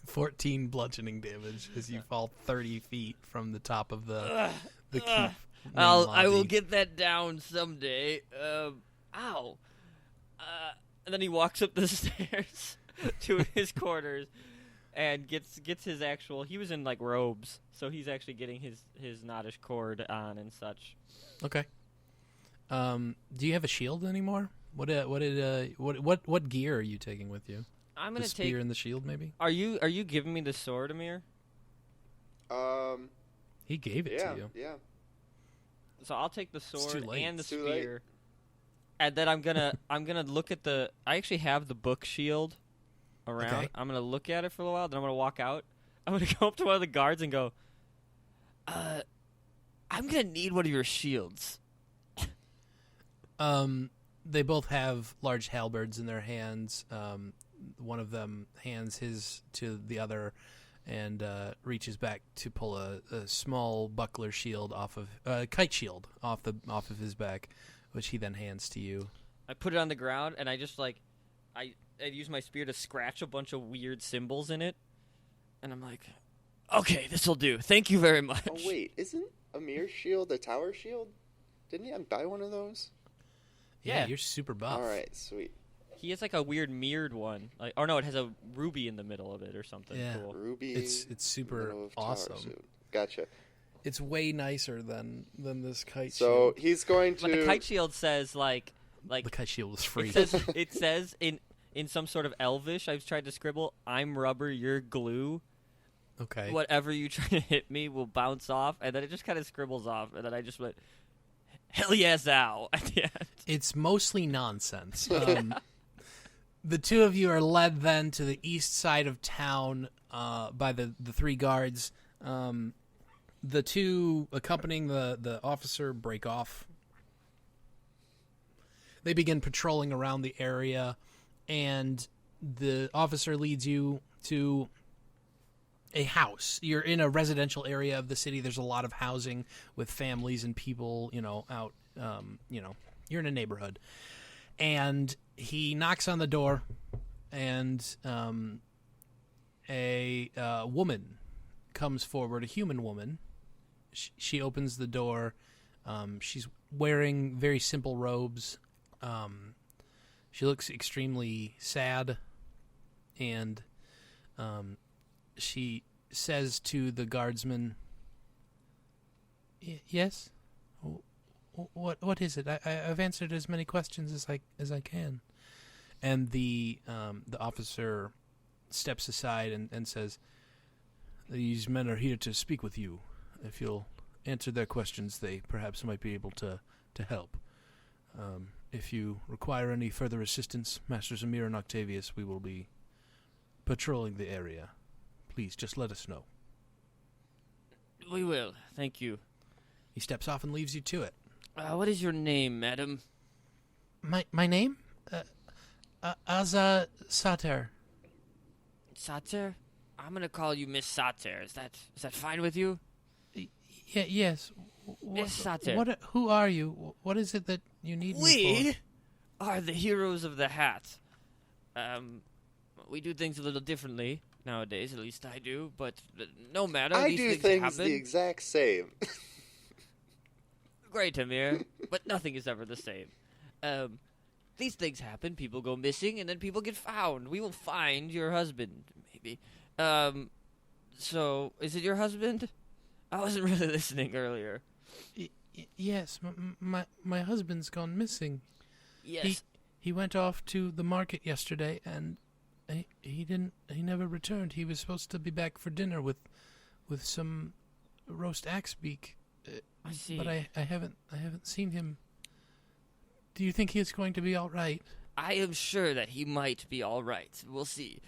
14 bludgeoning damage as you fall 30 feet from the top of the keep. I will get that down someday. Ow. And then he walks up the stairs to his quarters and gets his actual. He was in robes, so he's actually getting his knottish cord on and such. Okay. Do you have a shield anymore? What gear are you taking with you? I'm gonna the spear and the shield, maybe. Are you giving me the sword, Amere? He gave it to you. Yeah. So I'll take the sword and the It's too spear, late. and then I'm gonna look at the. I actually have the book shield around. Okay. I'm gonna look at it for a while. Then I'm gonna walk out. I'm gonna go up to one of the guards and go, I'm gonna need one of your shields. They both have large halberds in their hands. One of them hands his to the other and reaches back to pull a small buckler shield off of kite shield off of his back, which he then hands to you. I put it on the ground and I just I use my spear to scratch a bunch of weird symbols in it, and I'm like, okay, this will do. Thank you very much. Oh wait, isn't Amir's shield a tower shield? Didn't he buy one of those? Yeah, you're super buff. All right, sweet. He has a weird mirrored one. Or no, it has a ruby in the middle of it or something. Yeah. Cool. Ruby. It's super awesome. Gotcha. It's way nicer than this kite shield. So he's going to. But the kite shield says the kite shield is free. It says in some sort of Elvish. I've tried to scribble. I'm rubber, you're glue. Okay. Whatever you try to hit me will bounce off, and then it just kind of scribbles off, and then I just went, hell yes, ow, at the end. It's mostly nonsense. The two of you are led then to the east side of town by the three guards. The two accompanying the officer break off. They begin patrolling around the area, and the officer leads you to a house. You're in a residential area of the city. There's a lot of housing with families and people, out, you're in a neighborhood. And he knocks on the door, and a woman comes forward, a human woman. She opens the door. She's wearing very simple robes. She looks extremely sad, and she says to the guardsman, "Yes? What is it? I've answered as many questions as I can." And the officer steps aside and says, "These men are here to speak with you. If you'll answer their questions, they perhaps might be able to help. If you require any further assistance, Masters Amere and Octavius, we will be patrolling the area. Please, just let us know." We will. Thank you. He steps off and leaves you to it. What is your name, madam? My name? Aza Sater. Sater? I'm gonna call you Miss Sater. Is that fine with you? Yes. Miss Sater. Who are you? What is it that you need me for? are the heroes of the hat. We do things a little differently nowadays, at least I do, but no matter. I these do things things happen. the exact same. Great, Amere, but nothing is ever the same. These things happen, people go missing, and then people get found. We will find your husband, maybe. So, is it your husband? I wasn't really listening earlier. Yes, my husband's gone missing. Yes. He went off to the market yesterday, and he never returned. He was supposed to be back for dinner with some roast axe beak. I see. But I haven't seen him. Do you think he's going to be all right? I am sure that he might be all right. We'll see.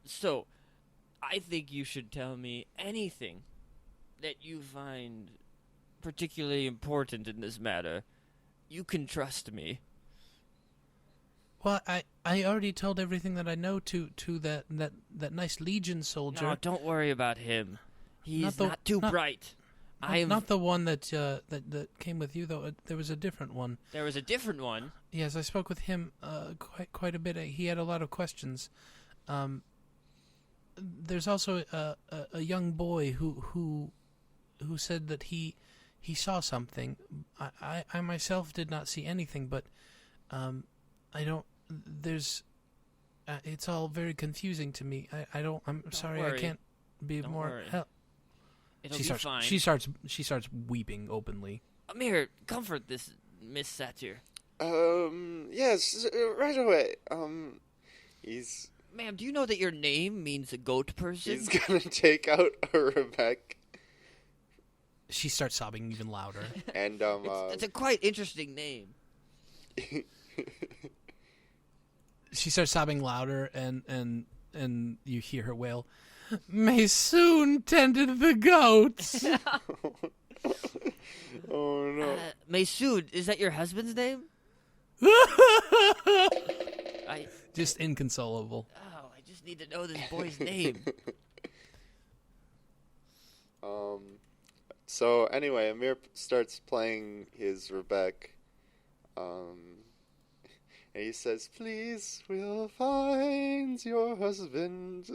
So, I think you should tell me anything that you find particularly important in this matter. You can trust me. Well, I already told everything that I know to that nice Legion soldier. No, don't worry about him. He's not too bright. Not the one that came with you, though. There was a different one. There was a different one? Yes, I spoke with him quite a bit. He had a lot of questions. There's also a young boy who said that he saw something. I myself did not see anything, but I don't. There's. It's all very confusing to me. I'm sorry. Worry. I can't be Don't more worry. help. It'll be fine. She starts weeping openly. Amir, comfort this Miss Satyr. Yes, right away. He's Ma'am, do you know that your name means a goat person? he's gonna take out a Rebecca, She starts sobbing even louder. and It's a quite interesting name. She starts sobbing louder, and you hear her wail, "May soon tended the goats." oh no. Masood, is that your husband's name? Just inconsolable. I just need to know this boy's name. So anyway, Amir starts playing his Rebecca, and he says, "Please, we'll find your husband.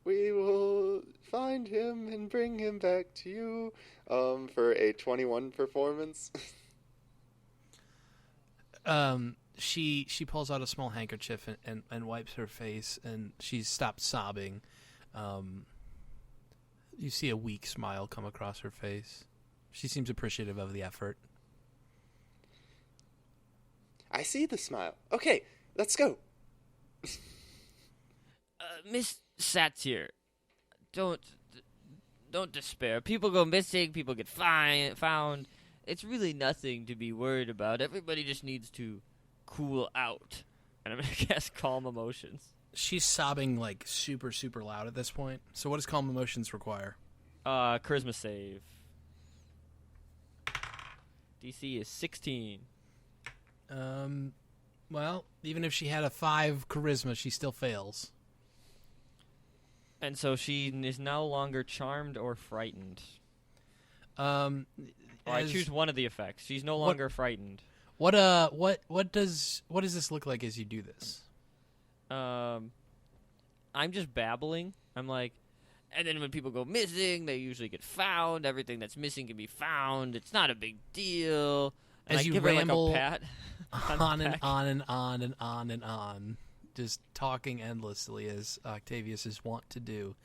We will find him and bring him back to you." For a 21 performance. She pulls out a small handkerchief and wipes her face, and she stops sobbing. You see a weak smile come across her face. She seems appreciative of the effort. I see the smile. Okay, let's go. Miss Satyr, don't despair. People go missing, people get found. It's really nothing to be worried about. Everybody just needs to cool out. And I'm going to cast Calm Emotions. She's sobbing like super, super loud at this point. So what does Calm Emotions require? Charisma save. DC is 16. Well, even if she had a 5 charisma, she still fails. And so she is no longer charmed or frightened. I choose one of the effects. She's no longer frightened. What does this look like as you do this? I'm just babbling. I'm like, and then when people go missing, they usually get found. Everything that's missing can be found. It's not a big deal. And As I you give ramble her like a pat on and on and on and on and on, just talking endlessly as Octavius is wont to do.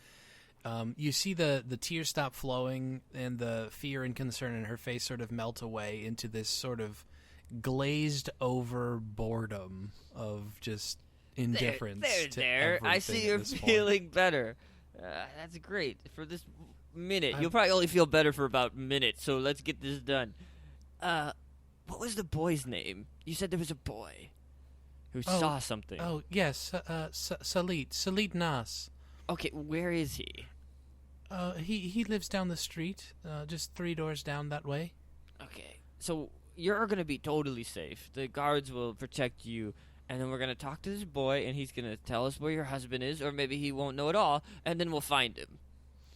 You see the tears stop flowing and the fear and concern in her face sort of melt away into this sort of glazed over boredom of just indifference to there. I everything see at you're this point. feeling better. That's great. For this minute, you'll probably only feel better for about a minute, so let's get this done. What was the boy's name? You said there was a boy who saw something. Oh, yes, Salit Nas. Okay, where is he? He lives down the street, just 3 doors down that way. Okay, so you're going to be totally safe. The guards will protect you, and then we're going to talk to this boy, and he's going to tell us where your husband is, or maybe he won't know at all, and then we'll find him.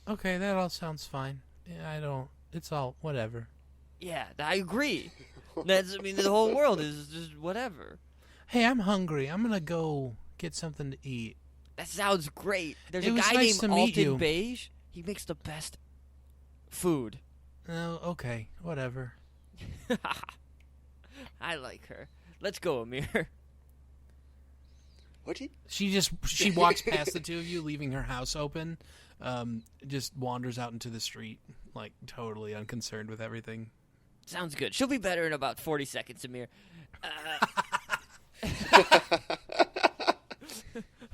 Okay, that all sounds fine. Yeah, it's all, whatever. Yeah, I agree. The whole world is just whatever. Hey, I'm hungry. I'm gonna go get something to eat. That sounds great. There's It a was guy nice named to meet Alton you. Beige. He makes the best food. Oh, okay, whatever. I like her. Let's go, Amere. What? She walks past the two of you, leaving her house open. Just wanders out into the street, like totally unconcerned with everything. Sounds good. She'll be better in about 40 seconds, Amere.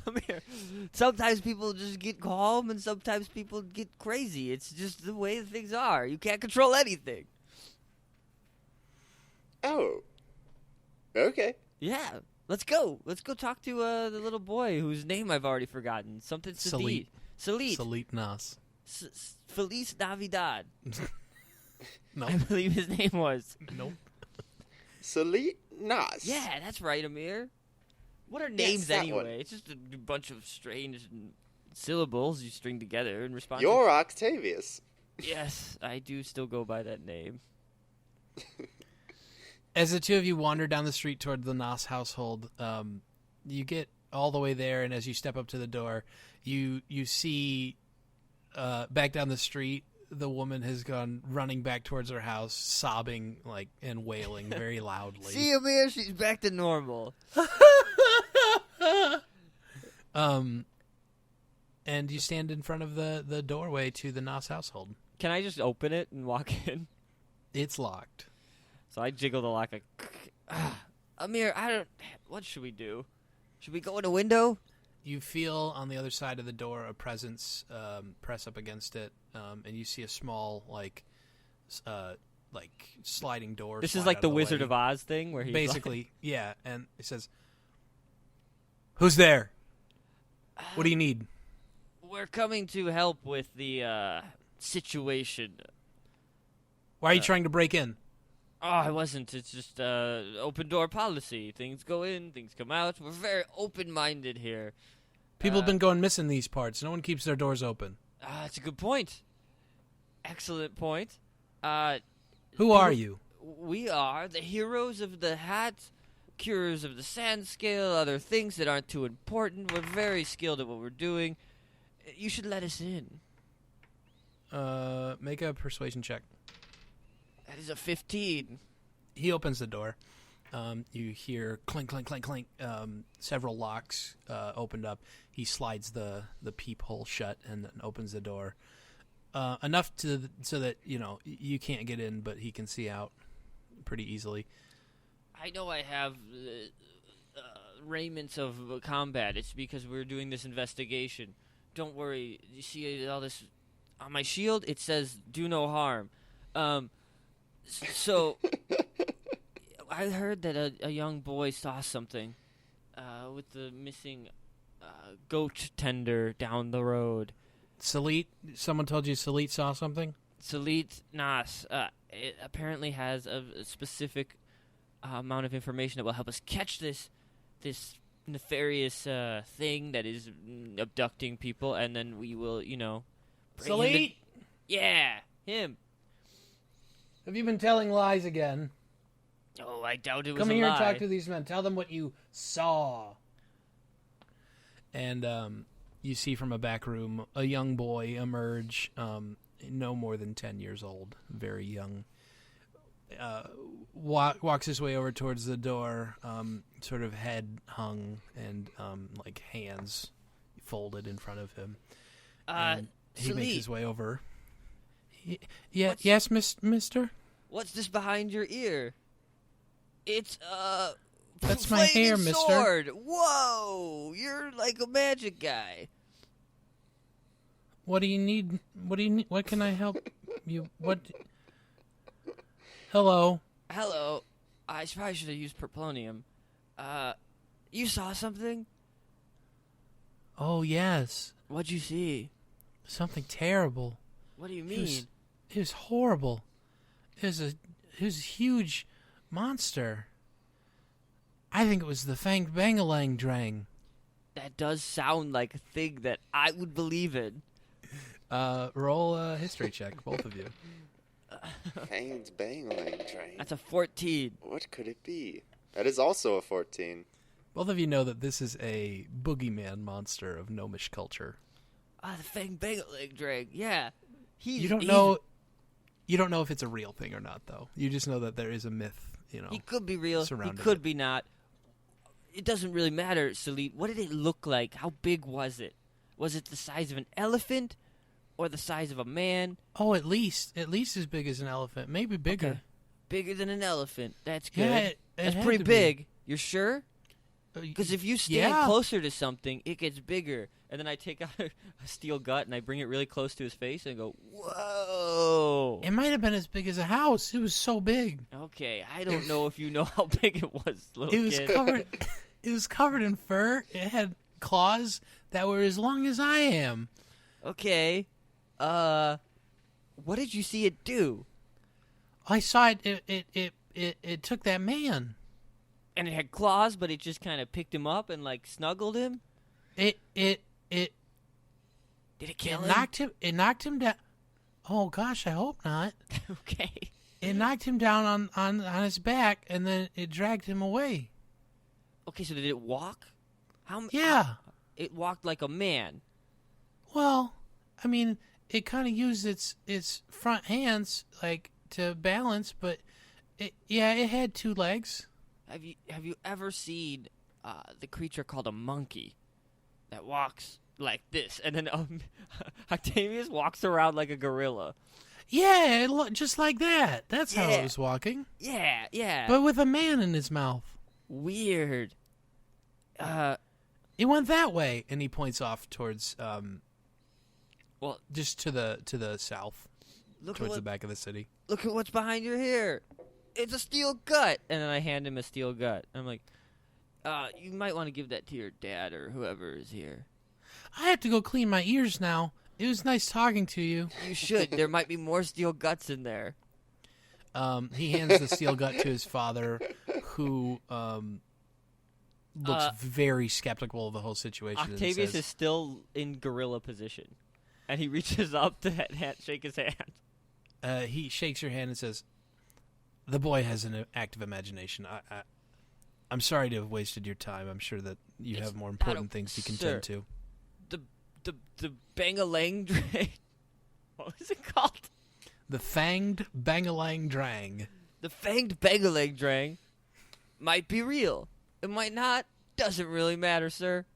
Amere, sometimes people just get calm and sometimes people get crazy. It's just the way things are. You can't control anything. Oh. Okay. Yeah. Let's go. Let's go talk to the little boy whose name I've already forgotten. Something Salit. Salit. Salit Nas. Feliz Navidad. No. I believe his name was. Nope. Salit Nas. Yeah, that's right, Amere. What are Yes, names that anyway? one. It's just a bunch of strange syllables you string together and respond. You're Octavius. Yes, I do still go by that name. As the two of you wander down the street toward the Nas household, you get all the way there, and as you step up to the door, you see back down the street, the woman has gone running back towards her house, sobbing and wailing very loudly. See, Amere, she's back to normal. And you stand in front of the doorway to the Nas household. Can I just open it and walk in? It's locked. So I jiggle the lock. Amere, what should we do? Should we go in a window? You feel on the other side of the door a presence press up against it, and you see a small sliding door. This slide is like out the of Wizard way. of Oz thing where he's Basically, yeah, and it says, "Who's there? What do you need?" we're coming to help with the situation. Why are you trying to break in? Oh, I wasn't. It's just open door policy. Things go in, things come out. We're very open-minded here. People have been going missing these parts. No one keeps their doors open. That's a good point. Excellent point. Who are you? We are the heroes of the hat, curers of the sand scale, other things that aren't too important. We're very skilled at what we're doing. You should let us in. Make a persuasion check. That is a 15. He opens the door. You hear clink, clink, clink, clink. Several locks opened up. He slides the peephole shut and then opens the door. Enough so that you can't get in, but he can see out pretty easily. I know I have raiments of combat. It's because we're doing this investigation. Don't worry. You see all this on my shield? It says "Do no harm." So I heard that a young boy saw something with the missing goat tender down the road. Salit, someone told you Salit saw something? Salit Nas. It apparently has a specific amount of information that will help us catch this nefarious thing that is abducting people, and then we will, bring him Salit? Yeah, him. Have you been telling lies again? Oh, I doubt it was Come a here lie. and talk to these men. Tell them what you saw. And you see from a back room a young boy emerge, no more than 10 years old, very young. Walks his way over towards the door, sort of head hung and hands folded in front of him. And he makes his way over. Yes, mister? What's this behind your ear? It's That's my hair, mister. sword. Whoa, you're like a magic guy. What do you need? What can I help you? What? Hello. Hello. I probably should have used perplonium. You saw something? Oh, yes. What'd you see? Something terrible. What do you mean? It was horrible. It was a huge monster. I think it was the Fanged Bangalang Drang. That does sound like a thing that I would believe in. Roll a history check, both of you. Fanged Bangling Drain. That's a 14. What could it be? That is also a 14. Both of you know that this is a boogeyman monster of gnomish culture. The Fang Bangling Drag. Yeah. You don't know if it's a real thing or not, though. You just know that there is a myth, He could be real. He surrounding could it. be not. It doesn't really matter, Salit. What did it look like? How big was it? Was it the size of an elephant or the size of a man? Oh, at least as big as an elephant, maybe bigger. Okay. Bigger than an elephant. That's good. Yeah, it That's had pretty to big. You're sure? be. Because if you stand Yeah. closer to something, it gets bigger. And then I take out a steel gut and I bring it really close to his face and go, whoa. It might have been as big as a house. It was so big. Okay, I don't know if you know how big it was, little It was kid. covered. It was covered in fur. It had claws that were as long as I am. Okay. What did you see it do? I saw it. It took that man. And it had claws, but it just kind of picked him up and, like, snuggled him? It Did it kill him? knocked him down. Oh gosh, I hope not. Okay. It knocked him down on his back, and then it dragged him away. Okay, so did it walk? Yeah. It walked like a man. Well, I mean, it kind of used its front hands like to balance, but it had two legs. Have you ever seen the creature called a monkey that walks like this, and then Octavius walks around like a gorilla? Yeah, just like that. That's how Yeah. it was walking, Yeah. but with a man in his mouth. Weird. It went that way, and he points off towards Well, just to the south, look towards at the back of the city. look at what's behind your hair. It's a steel gut. And then I hand him a steel gut. I'm like, you might want to give that to your dad or whoever is here. I have to go clean my ears now. It was nice talking to you. You should. There might be more steel guts in there. He hands the steel gut to his father, who looks very skeptical of the whole situation. and Octavius says, is still in gorilla position. And he reaches up to shake his hand. he shakes your hand and says, "The boy has an active imagination. I'm sorry to have wasted your time. I'm sure that you have more important things to contend to." The Bangalang Drain. What was it called? The Fanged Bangalang Drang. The Fanged Bangalang Drang might be real. It might not. Doesn't really matter, sir.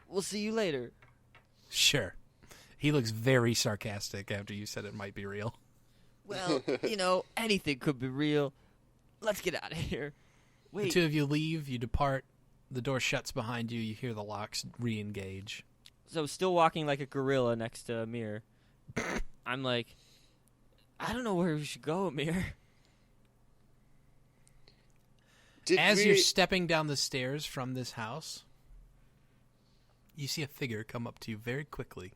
We'll see you later. Sure. He looks very sarcastic after you said it might be real. Well, anything could be real. Let's get out of here. The Wait. two of you leave, you depart, the door shuts behind you, you hear the locks re-engage. So still walking like a gorilla next to Amere. I'm like, I don't know where we should go, Amere. As you're stepping down the stairs from this house, you see a figure come up to you very quickly.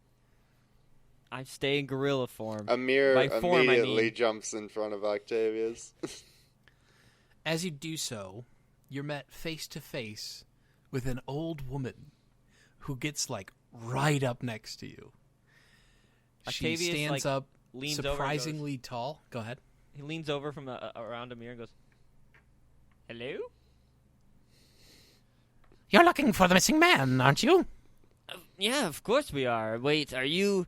I stay in gorilla form. Amere By form, I immediately mean. jumps in front of Octavius. As you do so, you're met face to face with an old woman who gets right up next to you. Octavius, she stands up leans over and surprisingly tall. Go ahead. He leans over from around Amere and goes, "Hello? You're looking for the missing man, aren't you? Yeah, of course we are. Wait, are you...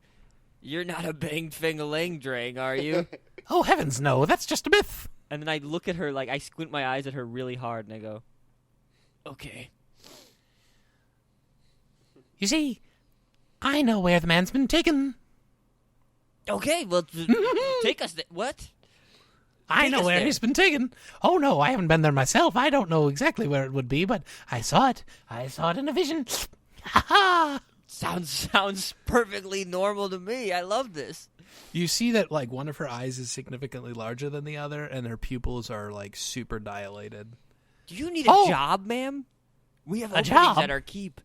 You're not a banged fingalang drang, are you?" Oh, heavens no, that's just a myth. And then I look at her, I squint my eyes at her really hard, and I go, "Okay." You see, I know where the man's been taken. Okay, well, take us there. What? I Take know us where there. he's been taken. Oh, no, I haven't been there myself. I don't know exactly where it would be, but I saw it. I saw it in a vision. Ha ha! Sounds perfectly normal to me. I love this. You see that, one of her eyes is significantly larger than the other, and her pupils are, super dilated. Do you need a job, ma'am? We have openings job? at our keep.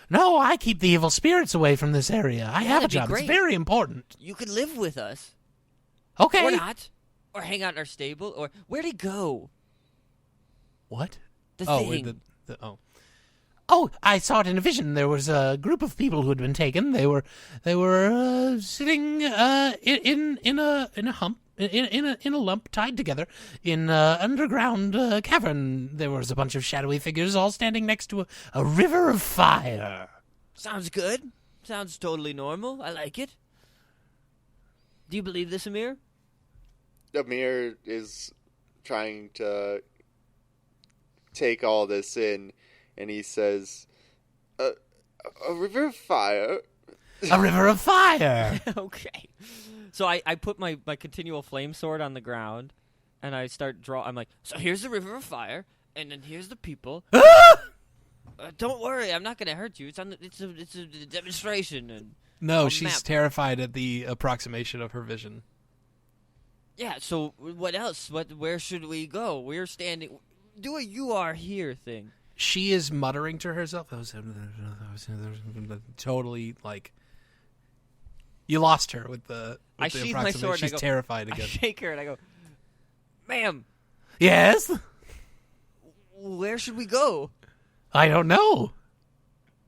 No, I keep the evil spirits away from this area. I have a that'd be job. It's great. very important. You could live with us. Okay. Or not. Or hang out in our stable. Or where'd he go? What? The oh, thing. oh. Oh, I saw it in a vision. There was a group of people who had been taken. They were sitting in a lump, tied together in an underground cavern. There was a bunch of shadowy figures all standing next to a river of fire. Sounds good. Sounds totally normal. I like it. Do you believe this, Amere? Amir is trying to take all this in, and he says, "A river of fire." A river of fire. Okay. So I put my continual flame sword on the ground, and I start I'm like, so here's the river of fire, and then here's the people. Don't worry, I'm not gonna hurt you. It's a demonstration. And No, a she's map. terrified at the approximation of her vision. Yeah. So what else? Where should we go? We're standing. Do a "you are here" thing. She is muttering to herself. Totally like. You lost her with the. I the sheath my approximation. sword and I She's go- terrified I again. shake her and I go, "Ma'am, Yes. where should we go?" I don't know.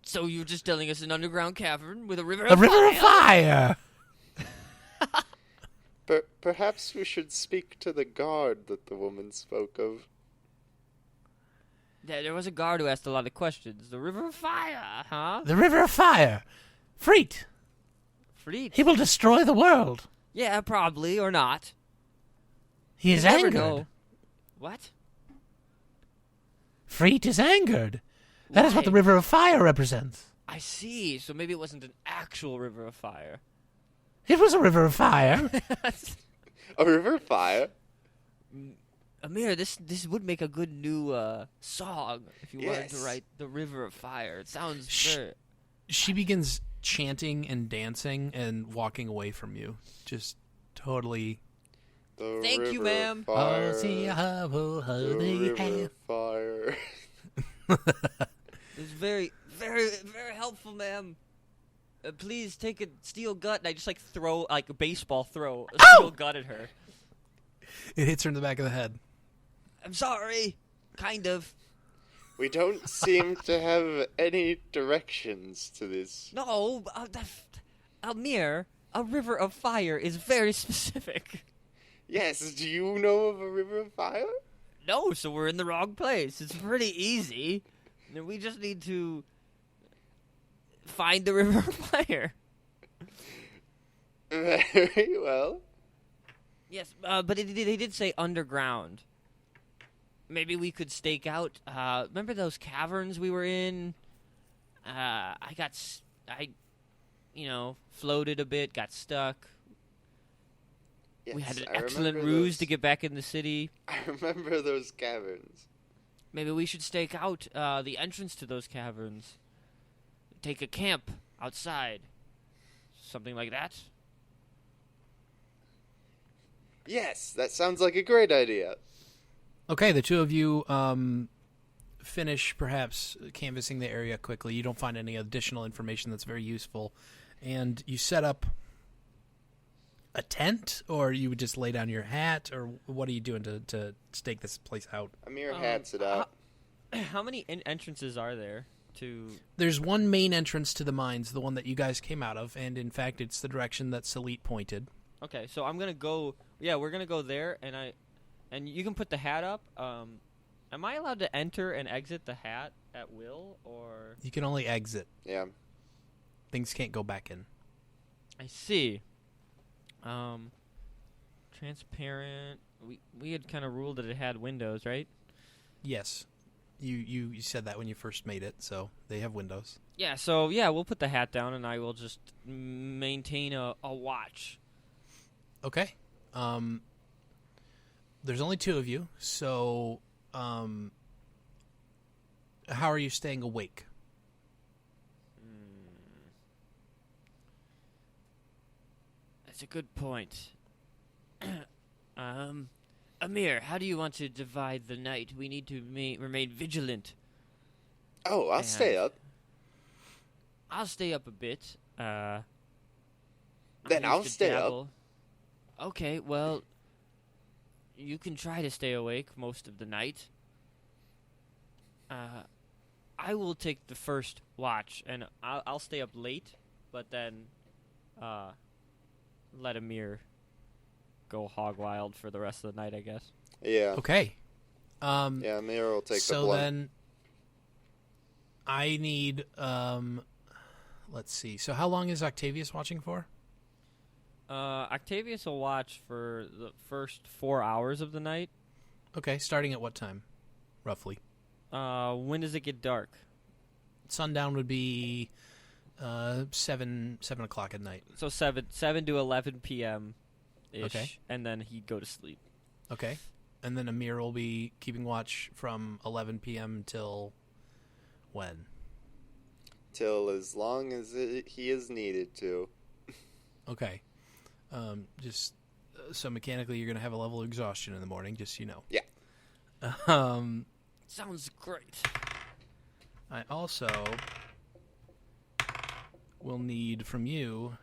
So you're just telling us an underground cavern with a river A of river of fire? fire. Perhaps we should speak to the guard that the woman spoke of. Yeah, there was a guard who asked a lot of questions. The river of fire, huh? The river of fire. Freet. Freed. He will destroy the world. Yeah, probably, or not. He is You never angered. know. What? Freet is angered. That is what the Why? river of fire represents. I see. So maybe it wasn't an actual river of fire. It was a river of fire. A river of fire? Amir, this would make a good new song if you wanted to Yes. write the river of fire. It sounds Shh. very... She begins chanting and dancing and walking away from you. Just totally. The Thank you, river ma'am. of Fire. Oh, The river of fire. It's very, very, very helpful, ma'am. Please take a steel gut, and I just throw a baseball throw a steel gut at her. It hits her in the back of the head. I'm sorry, kind of. We don't seem to have any directions to this. No, Amir, a river of fire is very specific. Yes, do you know of a river of fire? No, so we're in the wrong place. It's pretty easy. We just need to find the river of fire. Very well. Yes, but they did say underground. Maybe we could stake out. Remember those caverns we were in? I floated a bit, got stuck. Yes, We had an I excellent remember ruse those- to get back in the city. I remember those caverns. Maybe we should stake out the entrance to those caverns. Take a camp outside. Something like that. Yes, that sounds like a great idea. Okay, the two of you finish perhaps canvassing the area quickly. You don't find any additional information that's very useful. And you set up a tent, or you would just lay down your hat, or what are you doing to stake this place out? Amir hats it out. How many entrances are there to... There's one main entrance to the mines, the one that you guys came out of, and in fact it's the direction that Salit pointed. Okay, so I'm going to go... Yeah, we're going to go there, and you can put the hat up. Am I allowed to enter and exit the hat at will, or... You can only exit. Yeah. Things can't go back in. I see. Transparent... We had kind of ruled that it had windows, right? Yes. You said that when you first made it, so they have windows. Yeah, so, we'll put the hat down, and I will just maintain a watch. Okay. There's only two of you, so how are you staying awake? That's a good point. Amir, how do you want to divide the night? We need to remain vigilant. Oh, I'll stay up. I'll stay up a bit. Then I I'll used to stay up. dabble. Okay, well, you can try to stay awake most of the night. I will take the first watch, and I'll stay up late, but then let Amere go hog wild for the rest of the night, I guess. Yeah. Okay. Yeah, Amere will take the So blunt. then I need, let's see. So how long is Octavius watching for? Octavius will watch for the first 4 hours of the night. Okay, starting at what time, roughly? When does it get dark? Sundown would be 7 o'clock at night. So 7 to 11 p.m. ish, Okay. and then he'd go to sleep. Okay. And then Amir will be keeping watch from 11 p.m. till when? Till as long as he is needed to. Okay. Just so mechanically you're going to have a level of exhaustion in the morning, just so you know. Yeah. Sounds great. I also will need from you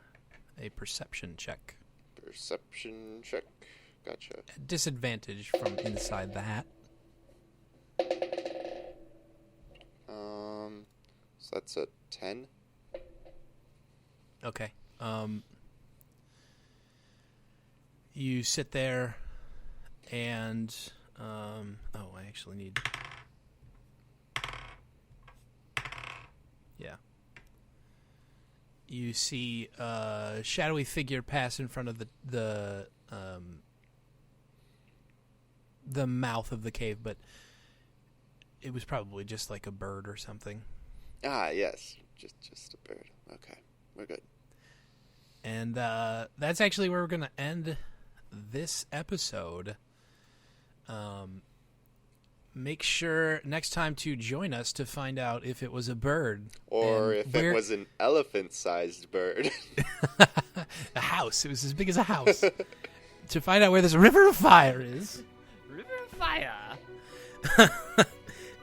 a perception check. Perception check. Gotcha. At disadvantage from inside the hat. So that's a 10. Okay. You sit there and I actually need. Yeah. You see a shadowy figure pass in front of the mouth of the cave, but it was probably just like a bird or something. Ah, yes. Just a bird. Okay. We're good. And that's actually where we're going to end this episode. Make sure next time to join us to find out if it was a bird. Or and if where... it was an elephant-sized bird. A house. It was as big as a house. To find out where this river of fire is. River of Fire.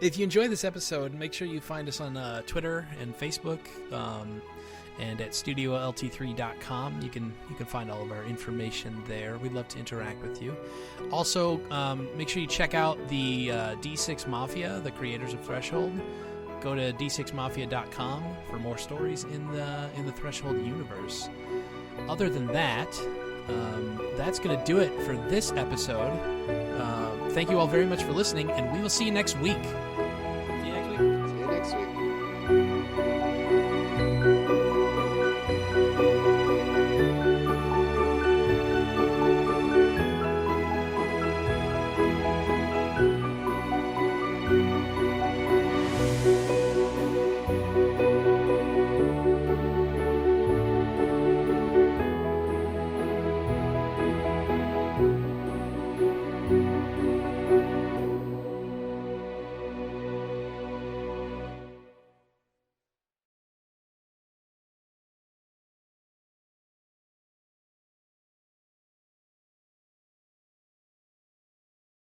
If you enjoyed this episode, make sure you find us on Twitter and Facebook, and at StudioLT3.com. You can find all of our information there. We'd love to interact with you. Also, make sure you check out the D6 Mafia, the creators of Threshold. Go to d6mafia.com for more stories in the Threshold universe. Other than that, that's going to do it for this episode. Thank you all very much for listening, and we will see you next week.